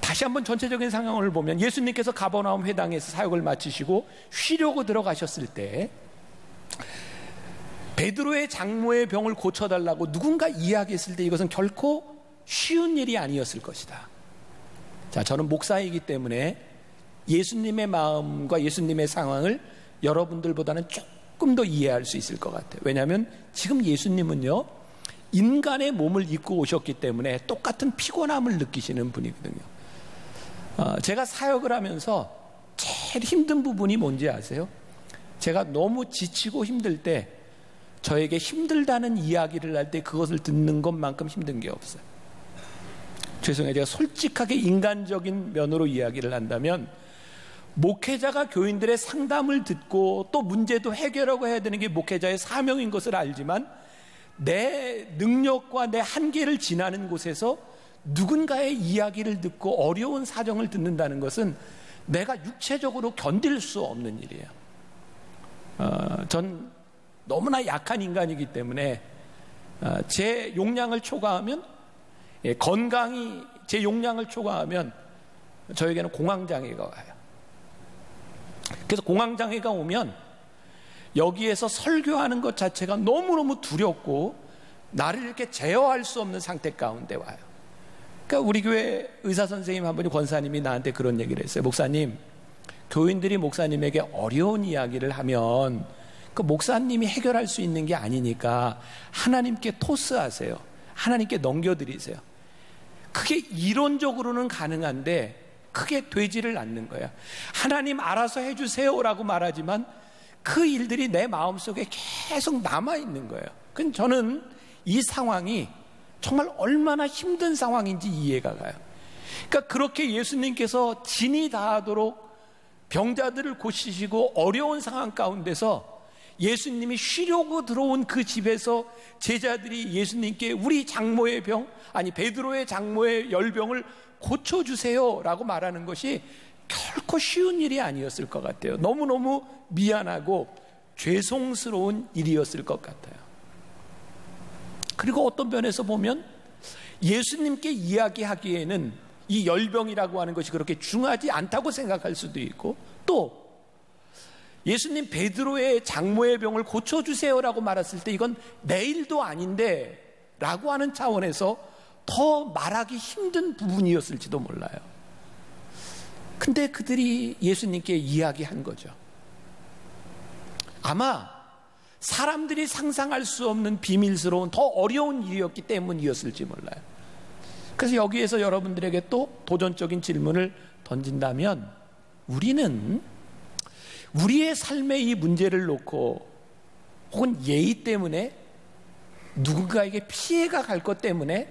다시 한번 전체적인 상황을 보면, 예수님께서 가버나움 회당에서 사역을 마치시고 쉬려고 들어가셨을 때 베드로의 장모의 병을 고쳐달라고 누군가 이야기했을 때 이것은 결코 쉬운 일이 아니었을 것이다. 자, 저는 목사이기 때문에 예수님의 마음과 예수님의 상황을 여러분들보다는 조금 더 이해할 수 있을 것 같아요. 왜냐하면 지금 예수님은요, 인간의 몸을 입고 오셨기 때문에 똑같은 피곤함을 느끼시는 분이거든요. 제가 사역을 하면서 제일 힘든 부분이 뭔지 아세요? 제가 너무 지치고 힘들 때 저에게 힘들다는 이야기를 할 때 그것을 듣는 것만큼 힘든 게 없어요. 죄송해요. 제가 솔직하게 인간적인 면으로 이야기를 한다면, 목회자가 교인들의 상담을 듣고 또 문제도 해결하고 해야 되는 게 목회자의 사명인 것을 알지만, 내 능력과 내 한계를 지나는 곳에서 누군가의 이야기를 듣고 어려운 사정을 듣는다는 것은 내가 육체적으로 견딜 수 없는 일이에요. 전 너무나 약한 인간이기 때문에 제 용량을 초과하면, 건강이 제 용량을 초과하면 저에게는 공황장애가 와요. 그래서 공황장애가 오면 여기에서 설교하는 것 자체가 너무너무 두렵고 나를 이렇게 제어할 수 없는 상태 가운데 와요. 그러니까 우리 교회 의사 선생님 한 분이 권사님이 나한테 그런 얘기를 했어요. 목사님, 교인들이 목사님에게 어려운 이야기를 하면 그 목사님이 해결할 수 있는 게 아니니까 하나님께 토스하세요. 하나님께 넘겨드리세요. 그게 이론적으로는 가능한데 그게 되지를 않는 거야. 하나님 알아서 해주세요라고 말하지만 그 일들이 내 마음속에 계속 남아있는 거예요. 그럼 저는 이 상황이 정말 얼마나 힘든 상황인지 이해가 가요. 그러니까 그렇게 예수님께서 진이 다하도록 병자들을 고치시고 어려운 상황 가운데서 예수님이 쉬려고 들어온 그 집에서 제자들이 예수님께 우리 장모의 병, 아니 베드로의 장모의 열병을 고쳐주세요 라고 말하는 것이 결코 쉬운 일이 아니었을 것 같아요. 너무너무 미안하고 죄송스러운 일이었을 것 같아요. 그리고 어떤 면에서 보면 예수님께 이야기하기에는 이 열병이라고 하는 것이 그렇게 중하지 않다고 생각할 수도 있고, 또 예수님 베드로의 장모의 병을 고쳐주세요라고 말했을 때 이건 내 일도 아닌데 라고 하는 차원에서 더 말하기 힘든 부분이었을지도 몰라요. 근데 그들이 예수님께 이야기한 거죠. 아마 사람들이 상상할 수 없는 비밀스러운 더 어려운 일이었기 때문이었을지 몰라요. 그래서 여기에서 여러분들에게 또 도전적인 질문을 던진다면, 우리는 우리의 삶의 이 문제를 놓고 혹은 예의 때문에 누군가에게 피해가 갈 것 때문에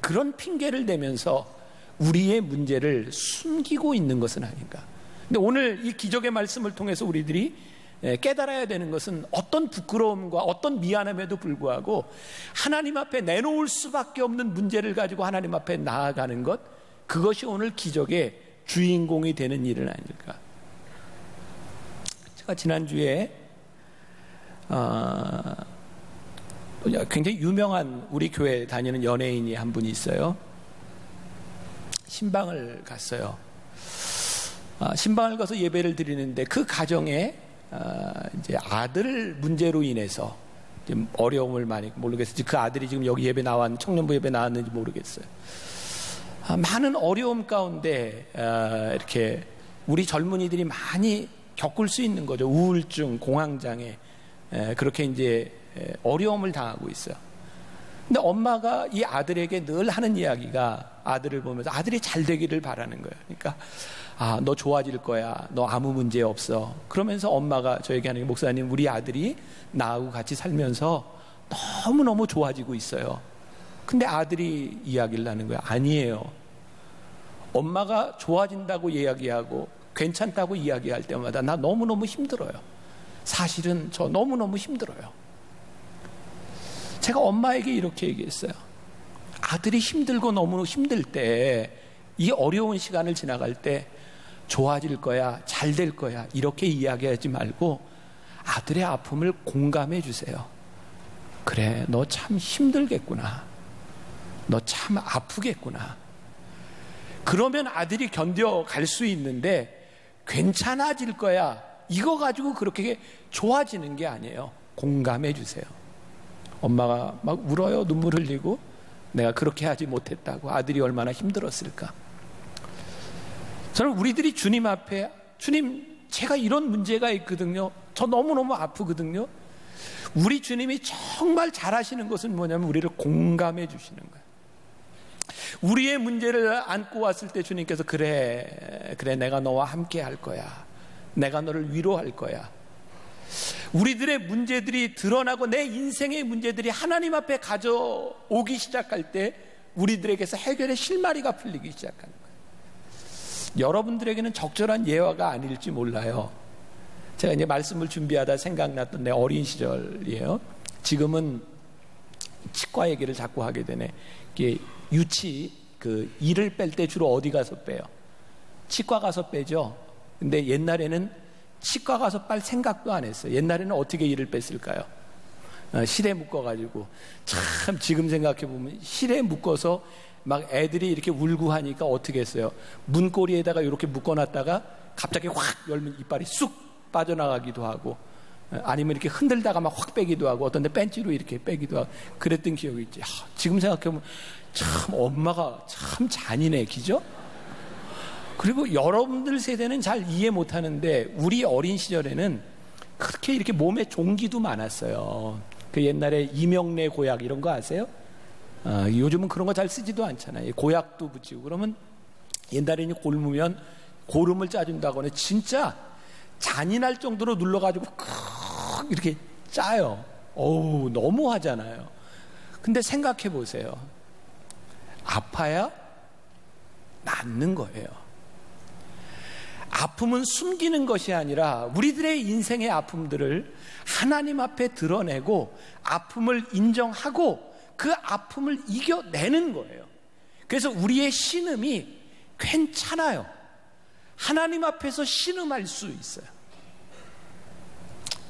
그런 핑계를 대면서 우리의 문제를 숨기고 있는 것은 아닌가. 근데 오늘 이 기적의 말씀을 통해서 우리들이 깨달아야 되는 것은 어떤 부끄러움과 어떤 미안함에도 불구하고 하나님 앞에 내놓을 수밖에 없는 문제를 가지고 하나님 앞에 나아가는 것, 그것이 오늘 기적의 주인공이 되는 일은 아닐까. 제가 지난주에 굉장히 유명한 우리 교회 다니는 연예인이 한 분이 있어요. 신방을 갔어요. 신방을 가서 예배를 드리는데 그 가정에 이제 아들 문제로 인해서 지금 어려움을 많이, 모르겠어요. 그 아들이 지금 여기 예배 나왔는지 청년부 예배 나왔는지 모르겠어요. 많은 어려움 가운데 이렇게 우리 젊은이들이 많이 겪을 수 있는 거죠. 우울증, 공황장애, 그렇게 이제 어려움을 당하고 있어요. 근데 엄마가 이 아들에게 늘 하는 이야기가, 아들을 보면서 아들이 잘 되기를 바라는 거예요. 그러니까 너 좋아질 거야, 너 아무 문제 없어. 그러면서 엄마가 저에게 하는 게, 목사님 우리 아들이 나하고 같이 살면서 너무너무 좋아지고 있어요. 근데 아들이 이야기를 하는 거예요. 아니에요. 엄마가 좋아진다고 이야기하고 괜찮다고 이야기할 때마다 나 너무너무 힘들어요. 사실은 저 너무너무 힘들어요. 제가 엄마에게 이렇게 얘기했어요. 아들이 힘들고 너무 힘들 때, 이 어려운 시간을 지나갈 때 좋아질 거야, 잘 될 거야 이렇게 이야기하지 말고 아들의 아픔을 공감해 주세요. 그래, 너 참 힘들겠구나, 너 참 아프겠구나. 그러면 아들이 견뎌갈 수 있는데 괜찮아질 거야 이거 가지고 그렇게 좋아지는 게 아니에요. 공감해 주세요. 엄마가 막 울어요. 눈물 흘리고 내가 그렇게 하지 못했다고. 아들이 얼마나 힘들었을까. 저는 우리들이 주님 앞에, 주님 제가 이런 문제가 있거든요, 저 너무너무 아프거든요. 우리 주님이 정말 잘하시는 것은 뭐냐면 우리를 공감해 주시는 거예요. 우리의 문제를 안고 왔을 때 주님께서 그래 내가 너와 함께 할 거야, 내가 너를 위로할 거야. 우리들의 문제들이 드러나고 내 인생의 문제들이 하나님 앞에 가져오기 시작할 때 우리들에게서 해결의 실마리가 풀리기 시작하는 거예요. 여러분들에게는 적절한 예화가 아닐지 몰라요. 제가 이제 말씀을 준비하다 생각났던 내 어린 시절이에요. 지금은 치과 얘기를 자꾸 하게 되네. 이게 유치, 그 이를 뺄 때 주로 어디 가서 빼요? 치과 가서 빼죠. 근데 옛날에는 치과 가서 빨 생각도 안 했어요. 옛날에는 어떻게 이를 뺐을까요? 실에 묶어가지고. 참 지금 생각해보면 실에 묶어서 막 애들이 이렇게 울고 하니까 어떻게 했어요? 문고리에다가 이렇게 묶어놨다가 갑자기 확 열면 이빨이 쑥 빠져나가기도 하고, 아니면 이렇게 흔들다가 막 확 빼기도 하고 어떤 데 벤치로 이렇게 빼기도 하고 그랬던 기억이 있지. 지금 생각해보면 참 엄마가 참 잔인해, 그죠? 그리고 여러분들 세대는 잘 이해 못하는데 우리 어린 시절에는 그렇게 이렇게 몸에 종기도 많았어요. 그 옛날에 이명래 고약 이런 거 아세요? 요즘은 그런 거 잘 쓰지도 않잖아요. 고약도 붙이고. 그러면 옛날에는 곪으면 고름을 짜준다거나 진짜 잔인할 정도로 눌러가지고 이렇게 짜요. 어우, 너무 하잖아요. 근데 생각해 보세요. 아파야 낫는 거예요. 아픔은 숨기는 것이 아니라 우리들의 인생의 아픔들을 하나님 앞에 드러내고 아픔을 인정하고 그 아픔을 이겨내는 거예요. 그래서 우리의 신음이 괜찮아요. 하나님 앞에서 신음할 수 있어요.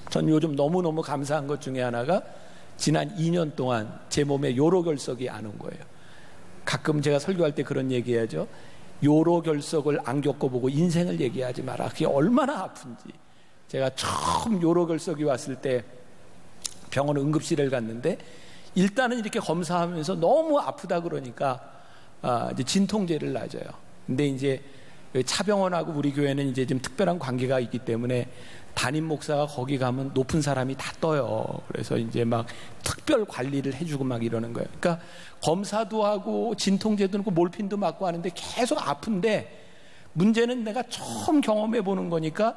전 요즘 너무너무 감사한 것 중에 하나가 지난 2년 동안 제 몸에 요로결석이 안 온 거예요. 가끔 제가 설교할 때 그런 얘기하죠. 요로결석을 안 겪어보고 인생을 얘기하지 마라. 그게 얼마나 아픈지. 제가 처음 요로결석이 왔을 때 병원 응급실을 갔는데 일단은 이렇게 검사하면서 너무 아프다 그러니까 이제 진통제를 놔줘요. 근데 이제 차병원하고 우리 교회는 이제 좀 특별한 관계가 있기 때문에 담임 목사가 거기 가면 높은 사람이 다 떠요. 그래서 이제 막 특별 관리를 해주고 막 이러는 거예요. 그러니까 검사도 하고 진통제도 넣고 몰핀도 맞고 하는데 계속 아픈데 문제는 내가 처음 경험해 보는 거니까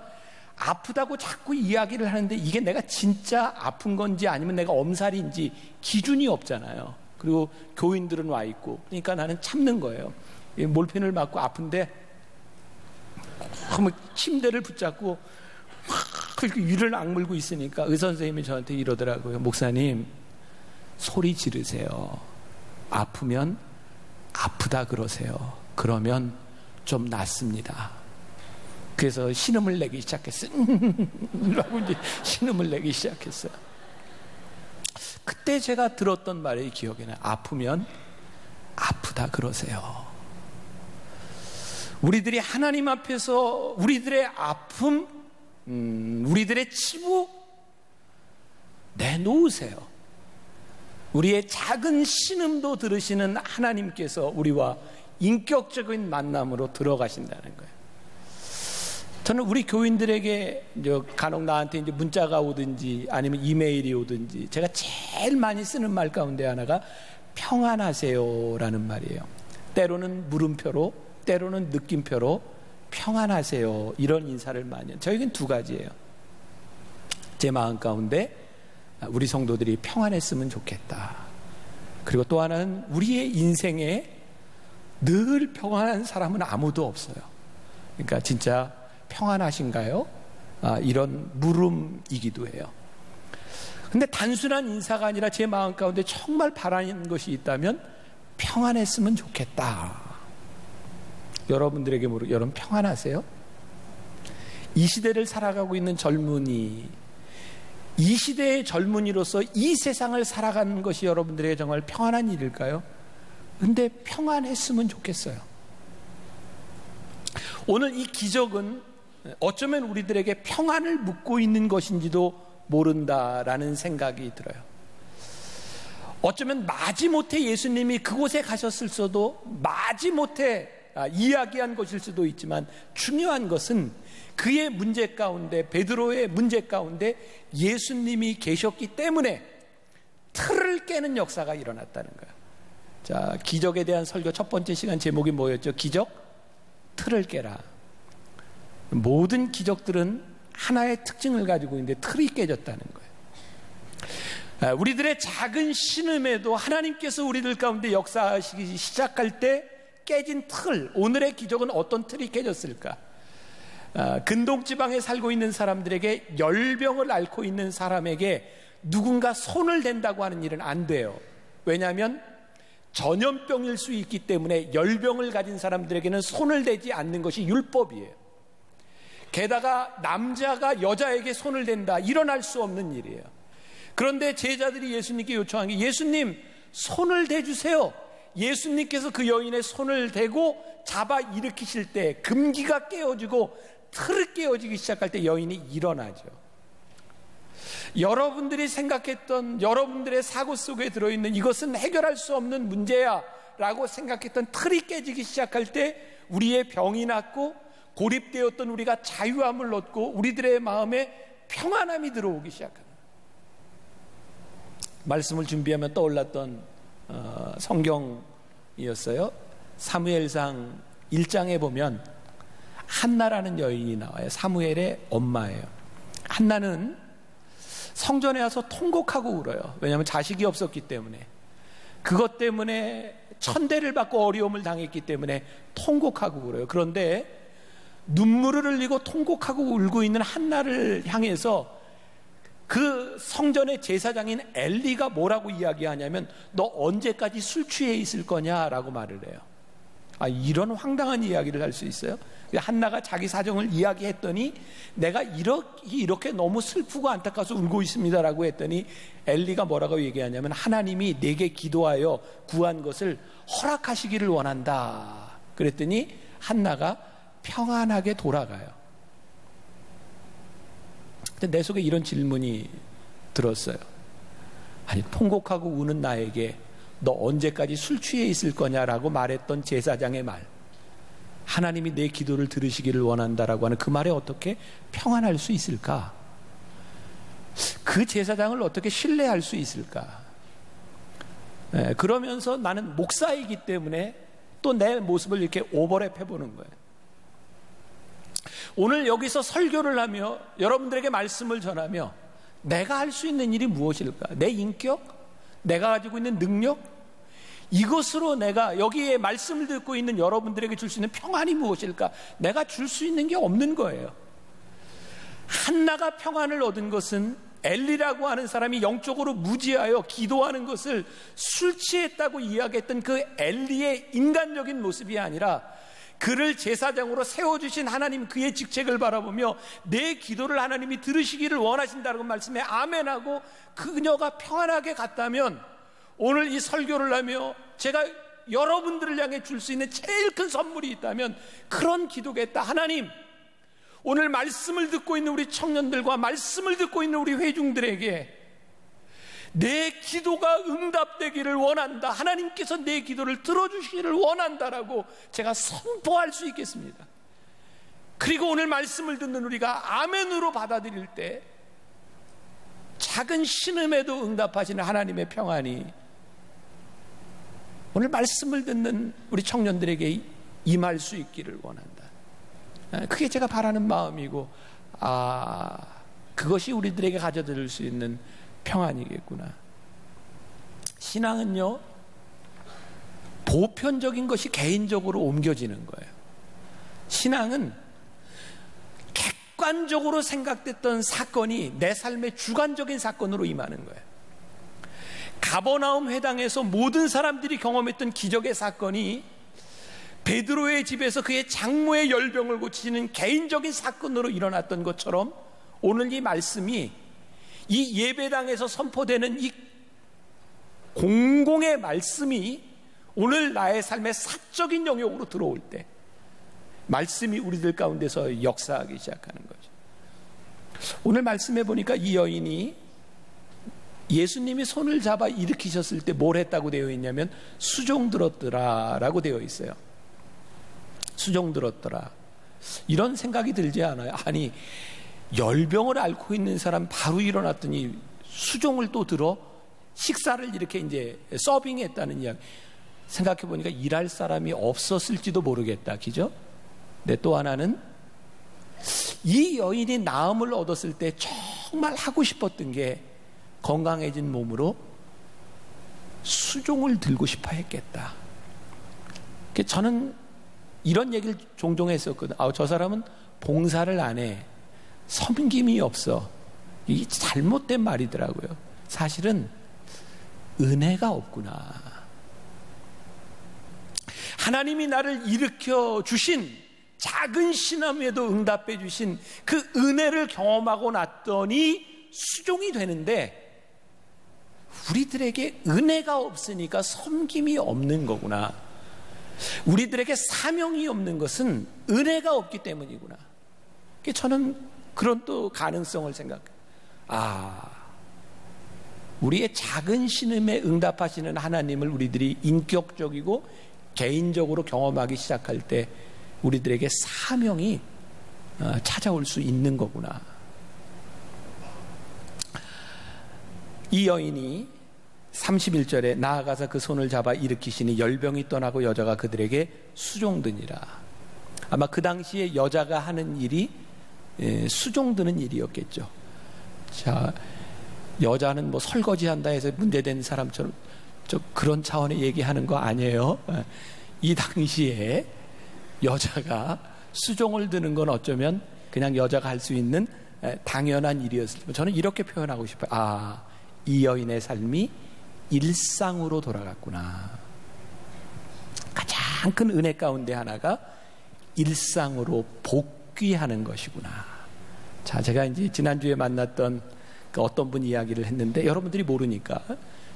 아프다고 자꾸 이야기를 하는데 이게 내가 진짜 아픈 건지 아니면 내가 엄살인지 기준이 없잖아요. 그리고 교인들은 와 있고 그러니까 나는 참는 거예요. 몰핀을 맞고 아픈데 그러면 침대를 붙잡고 그렇게 위를 악물고 있으니까 의사 선생님이 저한테 이러더라고요. 목사님, 소리 지르세요. 아프면 아프다 그러세요. 그러면 좀 낫습니다. 그래서 신음을 내기 시작했어요. 라고 이제 신음을 내기 시작했어요. 그때 제가 들었던 말이 기억이 나요. 아프면 아프다 그러세요. 우리들이 하나님 앞에서 우리들의 아픔, 우리들의 치부 내놓으세요. 우리의 작은 신음도 들으시는 하나님께서 우리와 인격적인 만남으로 들어가신다는 거예요. 저는 우리 교인들에게 간혹 나한테 이제 문자가 오든지 아니면 이메일이 오든지 제가 제일 많이 쓰는 말 가운데 하나가 평안하세요라는 말이에요. 때로는 물음표로, 때로는 느낌표로 평안하세요 이런 인사를 많이 해요. 저에겐 두 가지예요. 제 마음 가운데 우리 성도들이 평안했으면 좋겠다. 그리고 또 하나는 우리의 인생에 늘 평안한 사람은 아무도 없어요. 그러니까 진짜 평안하신가요? 이런 물음이기도 해요. 근데 단순한 인사가 아니라 제 마음 가운데 정말 바라는 것이 있다면 평안했으면 좋겠다. 여러분들에게 여러분 평안하세요? 이 시대를 살아가고 있는 젊은이, 이 시대의 젊은이로서 이 세상을 살아가는 것이 여러분들에게 정말 평안한 일일까요? 근데 평안했으면 좋겠어요. 오늘 이 기적은 어쩌면 우리들에게 평안을 묻고 있는 것인지도 모른다라는 생각이 들어요. 어쩌면 마지못해 예수님이 그곳에 가셨을 수도 마지못해 이야기한 것일 수도 있지만 중요한 것은 그의 문제 가운데, 베드로의 문제 가운데 예수님이 계셨기 때문에 틀을 깨는 역사가 일어났다는 거예요. 자, 기적에 대한 설교 첫 번째 시간 제목이 뭐였죠? 기적? 틀을 깨라. 모든 기적들은 하나의 특징을 가지고 있는데 틀이 깨졌다는 거예요. 우리들의 작은 신음에도 하나님께서 우리들 가운데 역사하시기 시작할 때 깨진 틀, 오늘의 기적은 어떤 틀이 깨졌을까? 근동지방에 살고 있는 사람들에게 열병을 앓고 있는 사람에게 누군가 손을 댄다고 하는 일은 안 돼요. 왜냐하면 전염병일 수 있기 때문에 열병을 가진 사람들에게는 손을 대지 않는 것이 율법이에요. 게다가 남자가 여자에게 손을 댄다, 일어날 수 없는 일이에요. 그런데 제자들이 예수님께 요청한 게 예수님 손을 대주세요. 예수님께서 그 여인의 손을 대고 잡아 일으키실 때 금기가 깨어지고 틀을 깨어지기 시작할 때 여인이 일어나죠. 여러분들이 생각했던 여러분들의 사고 속에 들어있는 이것은 해결할 수 없는 문제야 라고 생각했던 틀이 깨지기 시작할 때 우리의 병이 낫고 고립되었던 우리가 자유함을 얻고 우리들의 마음에 평안함이 들어오기 시작합니다. 말씀을 준비하며 떠올랐던 성경이었어요. 사무엘상 1장에 보면 한나라는 여인이 나와요. 사무엘의 엄마예요. 한나는 성전에 와서 통곡하고 울어요. 왜냐하면 자식이 없었기 때문에, 그것 때문에 천대를 받고 어려움을 당했기 때문에 통곡하고 울어요. 그런데 눈물을 흘리고 통곡하고 울고 있는 한나를 향해서 그 성전의 제사장인 엘리가 뭐라고 이야기하냐면 너 언제까지 술 취해 있을 거냐라고 말을 해요. 이런 황당한 이야기를 할 수 있어요? 한나가 자기 사정을 이야기했더니 내가 이렇게 너무 슬프고 안타까워서 울고 있습니다라고 했더니 엘리가 뭐라고 얘기하냐면 하나님이 내게 기도하여 구한 것을 허락하시기를 원한다. 그랬더니 한나가 평안하게 돌아가요. 근데 내 속에 이런 질문이 들었어요. 아니, 통곡하고 우는 나에게 너 언제까지 술 취해 있을 거냐라고 말했던 제사장의 말, 하나님이 내 기도를 들으시기를 원한다라고 하는 그 말에 어떻게 평안할 수 있을까? 그 제사장을 어떻게 신뢰할 수 있을까? 그러면서 나는 목사이기 때문에 또 내 모습을 이렇게 오버랩 해보는 거예요. 오늘 여기서 설교를 하며 여러분들에게 말씀을 전하며 내가 할 수 있는 일이 무엇일까? 내 인격? 내가 가지고 있는 능력? 이것으로 내가 여기에 말씀을 듣고 있는 여러분들에게 줄 수 있는 평안이 무엇일까? 내가 줄 수 있는 게 없는 거예요. 한나가 평안을 얻은 것은 엘리라고 하는 사람이 영적으로 무지하여 기도하는 것을 술 취했다고 이야기했던 그 엘리의 인간적인 모습이 아니라 그를 제사장으로 세워주신 하나님, 그의 직책을 바라보며 내 기도를 하나님이 들으시기를 원하신다는 말씀에 아멘하고 그녀가 평안하게 갔다면, 오늘 이 설교를 하며 제가 여러분들을 향해 줄 수 있는 제일 큰 선물이 있다면 그런 기도겠다. 하나님, 오늘 말씀을 듣고 있는 우리 청년들과 말씀을 듣고 있는 우리 회중들에게 내 기도가 응답되기를 원한다. 하나님께서 내 기도를 들어주시기를 원한다라고 제가 선포할 수 있겠습니다. 그리고 오늘 말씀을 듣는 우리가 아멘으로 받아들일 때 작은 신음에도 응답하시는 하나님의 평안이 오늘 말씀을 듣는 우리 청년들에게 임할 수 있기를 원한다. 그게 제가 바라는 마음이고, 그것이 우리들에게 가져들 수 있는 평안이겠구나. 신앙은요, 보편적인 것이 개인적으로 옮겨지는 거예요. 신앙은 객관적으로 생각됐던 사건이 내 삶의 주관적인 사건으로 임하는 거예요. 가버나움 회당에서 모든 사람들이 경험했던 기적의 사건이 베드로의 집에서 그의 장모의 열병을 고치는 개인적인 사건으로 일어났던 것처럼, 오늘 이 말씀이 이 예배당에서 선포되는 이 공공의 말씀이 오늘 나의 삶의 사적인 영역으로 들어올 때 말씀이 우리들 가운데서 역사하기 시작하는 거죠. 오늘 말씀해 보니까 이 여인이 예수님이 손을 잡아 일으키셨을 때 뭘 했다고 되어 있냐면 수종 들었더라 라고 되어 있어요. 수종 들었더라. 이런 생각이 들지 않아요? 아니, 열병을 앓고 있는 사람 바로 일어났더니 수종을 또 들어 식사를 이렇게 이제 서빙했다는 이야기. 생각해 보니까 일할 사람이 없었을지도 모르겠다. 그죠? 근데 또 하나는 이 여인이 나음을 얻었을 때 정말 하고 싶었던 게 건강해진 몸으로 수종을 들고 싶어 했겠다. 저는 이런 얘기를 종종 했었거든. 저 사람은 봉사를 안 해. 섬김이 없어. 이게 잘못된 말이더라고요. 사실은 은혜가 없구나. 하나님이 나를 일으켜 주신 작은 신함에도 응답해 주신 그 은혜를 경험하고 났더니 수종이 되는데, 우리들에게 은혜가 없으니까 섬김이 없는 거구나. 우리들에게 사명이 없는 것은 은혜가 없기 때문이구나. 저는 그런 또 가능성을 생각해요. 우리의 작은 신음에 응답하시는 하나님을 우리들이 인격적이고 개인적으로 경험하기 시작할 때 우리들에게 사명이 찾아올 수 있는 거구나. 이 여인이 31절에 나아가서 그 손을 잡아 일으키시니 열병이 떠나고 여자가 그들에게 수종드니라. 아마 그 당시에 여자가 하는 일이 수종드는 일이었겠죠. 자, 여자는 뭐 설거지한다 해서 문제된 사람처럼 그런 차원의 얘기하는 거 아니에요. 이 당시에 여자가 수종을 드는 건 어쩌면 그냥 여자가 할 수 있는 당연한 일이었을. 저는 이렇게 표현하고 싶어요. 이 여인의 삶이 일상으로 돌아갔구나. 가장 큰 은혜 가운데 하나가 일상으로 복귀하는 것이구나. 자, 제가 이제 지난주에 만났던 어떤 분 이야기를 했는데 여러분들이 모르니까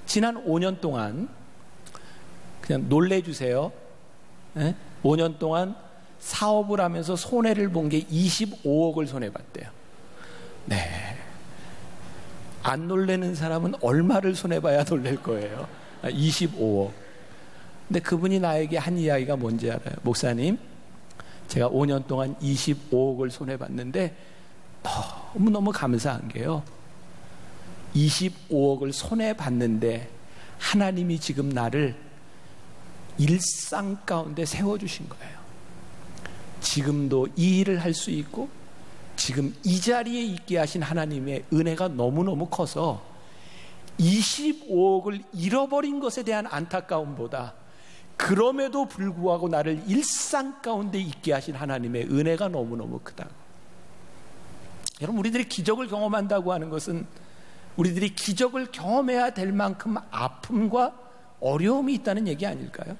지난 5년 동안 그냥 놀래주세요. 5년 동안 사업을 하면서 손해를 본 게 25억을 손해봤대요. 네. 안 놀래는 사람은 얼마를 손해봐야 놀랄 거예요. 25억. 근데 그분이 나에게 한 이야기가 뭔지 알아요? 목사님, 제가 5년 동안 25억을 손해봤는데 너무너무 감사한 게요, 25억을 손해봤는데 하나님이 지금 나를 일상 가운데 세워주신 거예요. 지금도 이 일을 할 수 있고 지금 이 자리에 있게 하신 하나님의 은혜가 너무너무 커서 25억을 잃어버린 것에 대한 안타까움보다 그럼에도 불구하고 나를 일상 가운데 있게 하신 하나님의 은혜가 너무너무 크다고. 여러분, 우리들이 기적을 경험한다고 하는 것은 우리들이 기적을 경험해야 될 만큼 아픔과 어려움이 있다는 얘기 아닐까요?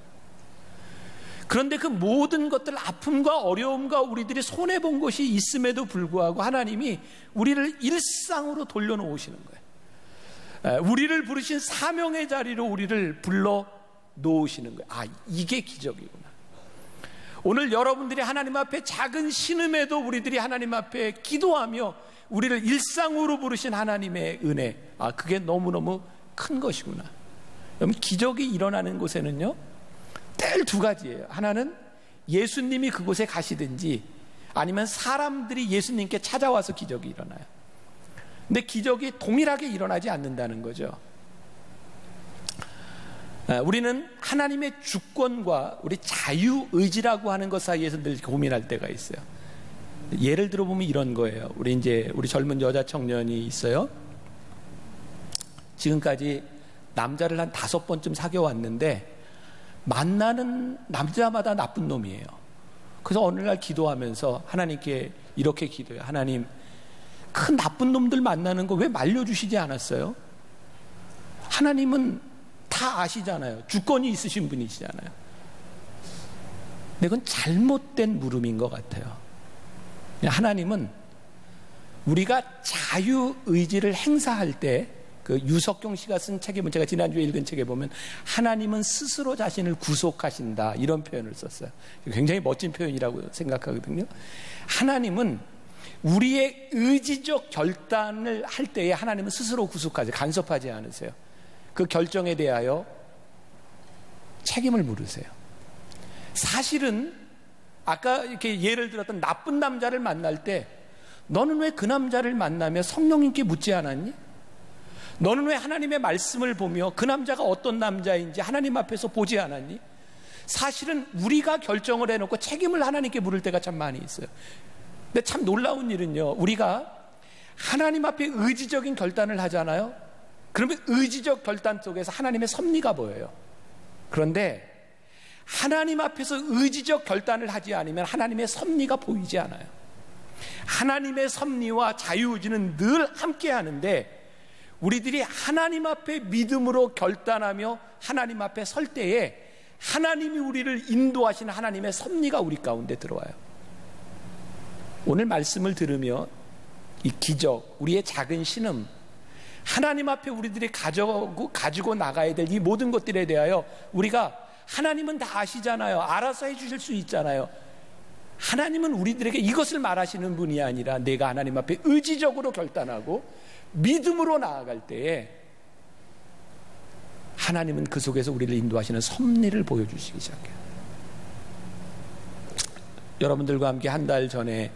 그런데 그 모든 것들, 아픔과 어려움과 우리들이 손해본 것이 있음에도 불구하고 하나님이 우리를 일상으로 돌려놓으시는 거예요. 우리를 부르신 사명의 자리로 우리를 불러 놓으시는 거예요. 이게 기적이구나. 오늘 여러분들이 하나님 앞에 작은 신음에도 우리들이 하나님 앞에 기도하며 우리를 일상으로 부르신 하나님의 은혜, 그게 너무너무 큰 것이구나. 여러분, 기적이 일어나는 곳에는요 늘 두 가지예요. 하나는 예수님이 그곳에 가시든지 아니면 사람들이 예수님께 찾아와서 기적이 일어나요. 근데 기적이 동일하게 일어나지 않는다는 거죠. 우리는 하나님의 주권과 우리 자유의지라고 하는 것 사이에서 늘 고민할 때가 있어요. 예를 들어보면 이런 거예요. 우리 젊은 여자 청년이 있어요. 지금까지 남자를 한 5번쯤 사귀어왔는데 만나는 남자마다 나쁜 놈이에요. 그래서 어느 날 기도하면서 하나님께 이렇게 기도해요. 하나님, 큰 나쁜 놈들 만나는 거 왜 말려주시지 않았어요? 하나님은 다 아시잖아요. 주권이 있으신 분이시잖아요. 근데 그건 잘못된 물음인 것 같아요. 하나님은 우리가 자유의지를 행사할 때, 그 유석경 씨가 쓴 책에 보면, 제가 지난주에 읽은 책에 보면 하나님은 스스로 자신을 구속하신다, 이런 표현을 썼어요. 굉장히 멋진 표현이라고 생각하거든요. 하나님은 우리의 의지적 결단을 할 때에 하나님은 스스로 구속하세요. 간섭하지 않으세요. 그 결정에 대하여 책임을 물으세요. 사실은 아까 이렇게 예를 들었던 나쁜 남자를 만날 때 너는 왜 그 남자를 만나며 성령님께 묻지 않았니? 너는 왜 하나님의 말씀을 보며 그 남자가 어떤 남자인지 하나님 앞에서 보지 않았니? 사실은 우리가 결정을 해놓고 책임을 하나님께 물을 때가 참 많이 있어요. 근데 참 놀라운 일은요, 우리가 하나님 앞에 의지적인 결단을 하잖아요. 그러면 의지적 결단 속에서 하나님의 섭리가 보여요. 그런데 하나님 앞에서 의지적 결단을 하지 않으면 하나님의 섭리가 보이지 않아요. 하나님의 섭리와 자유의지는 늘 함께 하는데 우리들이 하나님 앞에 믿음으로 결단하며 하나님 앞에 설 때에 하나님이 우리를 인도하시는 하나님의 섭리가 우리 가운데 들어와요. 오늘 말씀을 들으며 이 기적, 우리의 작은 신음, 하나님 앞에 우리들이 가지고 나가야 될 이 모든 것들에 대하여 우리가, 하나님은 다 아시잖아요. 알아서 해주실 수 있잖아요. 하나님은 우리들에게 이것을 말하시는 분이 아니라 내가 하나님 앞에 의지적으로 결단하고 믿음으로 나아갈 때에 하나님은 그 속에서 우리를 인도하시는 섭리를 보여주시기 시작해요. 여러분들과 함께 한 달 전에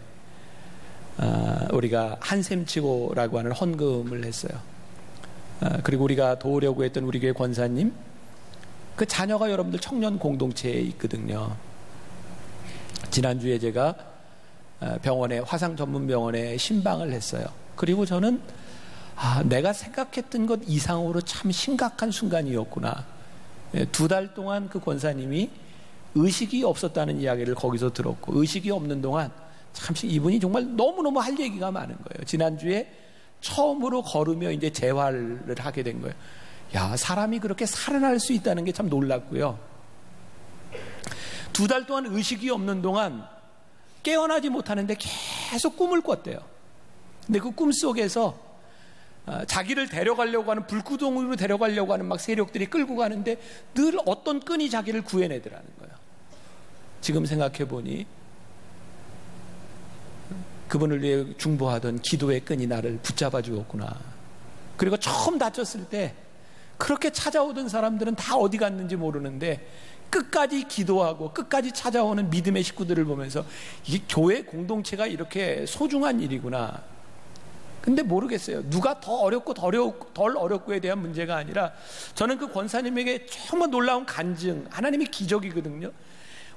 우리가 한샘치고라고 하는 헌금을 했어요. 그리고 우리가 도우려고 했던 우리 교회 권사님, 그 자녀가 여러분들 청년 공동체에 있거든요. 지난주에 제가 병원에, 화상 전문 병원에 신방을 했어요. 그리고 저는 내가 생각했던 것 이상으로 참 심각한 순간이었구나. 2달 동안 그 권사님이 의식이 없었다는 이야기를 거기서 들었고, 의식이 없는 동안 참 이분이 정말 너무너무 할 얘기가 많은 거예요. 지난주에 처음으로 걸으며 이제 재활을 하게 된 거예요. 야, 사람이 그렇게 살아날 수 있다는 게 참 놀랍고요. 2달 동안 의식이 없는 동안 깨어나지 못하는데 계속 꿈을 꿨대요. 근데 그 꿈 속에서 자기를 데려가려고 하는, 불구덩이로 데려가려고 하는 막 세력들이 끌고 가는데 늘 어떤 끈이 자기를 구해내더라는 거예요. 지금 생각해 보니 그분을 위해 중보하던 기도의 끈이 나를 붙잡아 주었구나. 그리고 처음 다쳤을 때 그렇게 찾아오던 사람들은 다 어디 갔는지 모르는데 끝까지 기도하고 끝까지 찾아오는 믿음의 식구들을 보면서 이 교회 공동체가 이렇게 소중한 일이구나. 근데 모르겠어요. 누가 더 어렵고 덜 어렵고에 대한 문제가 아니라 저는 그 권사님에게 정말 놀라운 간증, 하나님의 기적이거든요.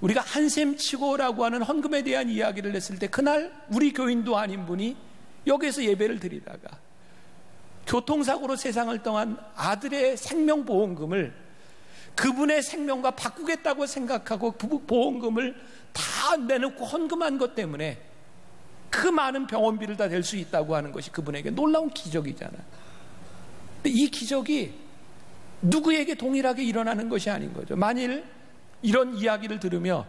우리가 한샘치고라고 하는 헌금에 대한 이야기를 했을 때 그날 우리 교인도 아닌 분이 여기에서 예배를 드리다가 교통사고로 세상을 떠난 아들의 생명보험금을 그분의 생명과 바꾸겠다고 생각하고 보험금을 다 내놓고 헌금한 것 때문에 그 많은 병원비를 다 낼 수 있다고 하는 것이 그분에게 놀라운 기적이잖아요. 근데 이 기적이 누구에게 동일하게 일어나는 것이 아닌 거죠. 만일 이런 이야기를 들으며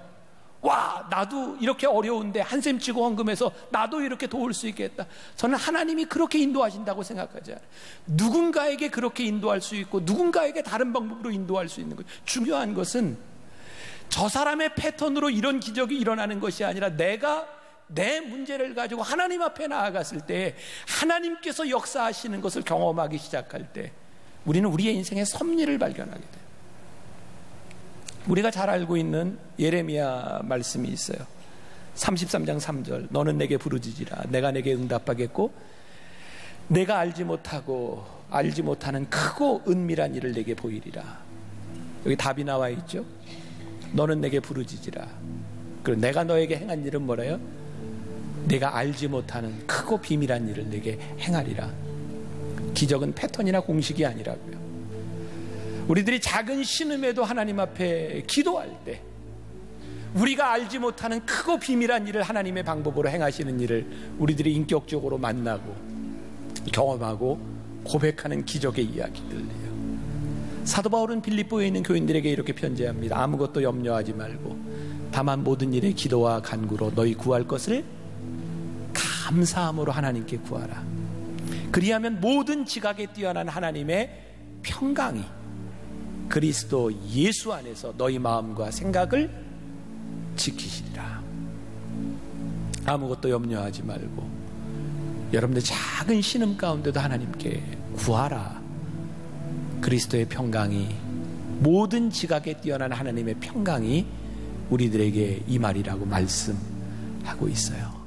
와, 나도 이렇게 어려운데 한샘치고 헌금해서 나도 이렇게 도울 수 있겠다. 저는 하나님이 그렇게 인도하신다고 생각하지 않아요. 누군가에게 그렇게 인도할 수 있고 누군가에게 다른 방법으로 인도할 수 있는 것. 중요한 것은 저 사람의 패턴으로 이런 기적이 일어나는 것이 아니라 내가 내 문제를 가지고 하나님 앞에 나아갔을 때 하나님께서 역사하시는 것을 경험하기 시작할 때 우리는 우리의 인생의 섭리를 발견하게 돼요. 우리가 잘 알고 있는 예레미야 말씀이 있어요. 33장 3절, 너는 내게 부르짖으라 내가 내게 응답하겠고 내가 알지 못하고 알지 못하는 크고 은밀한 일을 내게 보이리라. 여기 답이 나와 있죠. 너는 내게 부르짖으라. 그리고 내가 너에게 행한 일은 뭐래요? 내가 알지 못하는 크고 비밀한 일을 내게 행하리라. 기적은 패턴이나 공식이 아니라고요. 우리들이 작은 신음에도 하나님 앞에 기도할 때 우리가 알지 못하는 크고 비밀한 일을 하나님의 방법으로 행하시는 일을 우리들이 인격적으로 만나고 경험하고 고백하는 기적의 이야기들이에요. 사도 바울은 빌립보에 있는 교인들에게 이렇게 편지합니다. 아무것도 염려하지 말고 다만 모든 일에 기도와 간구로 너희 구할 것을 감사함으로 하나님께 구하라. 그리하면 모든 지각에 뛰어난 하나님의 평강이 그리스도 예수 안에서 너희 마음과 생각을 지키시리라. 아무것도 염려하지 말고 여러분들 작은 신음 가운데도 하나님께 구하라. 그리스도의 평강이, 모든 지각에 뛰어난 하나님의 평강이 우리들에게 임하리라고 말씀하고 있어요.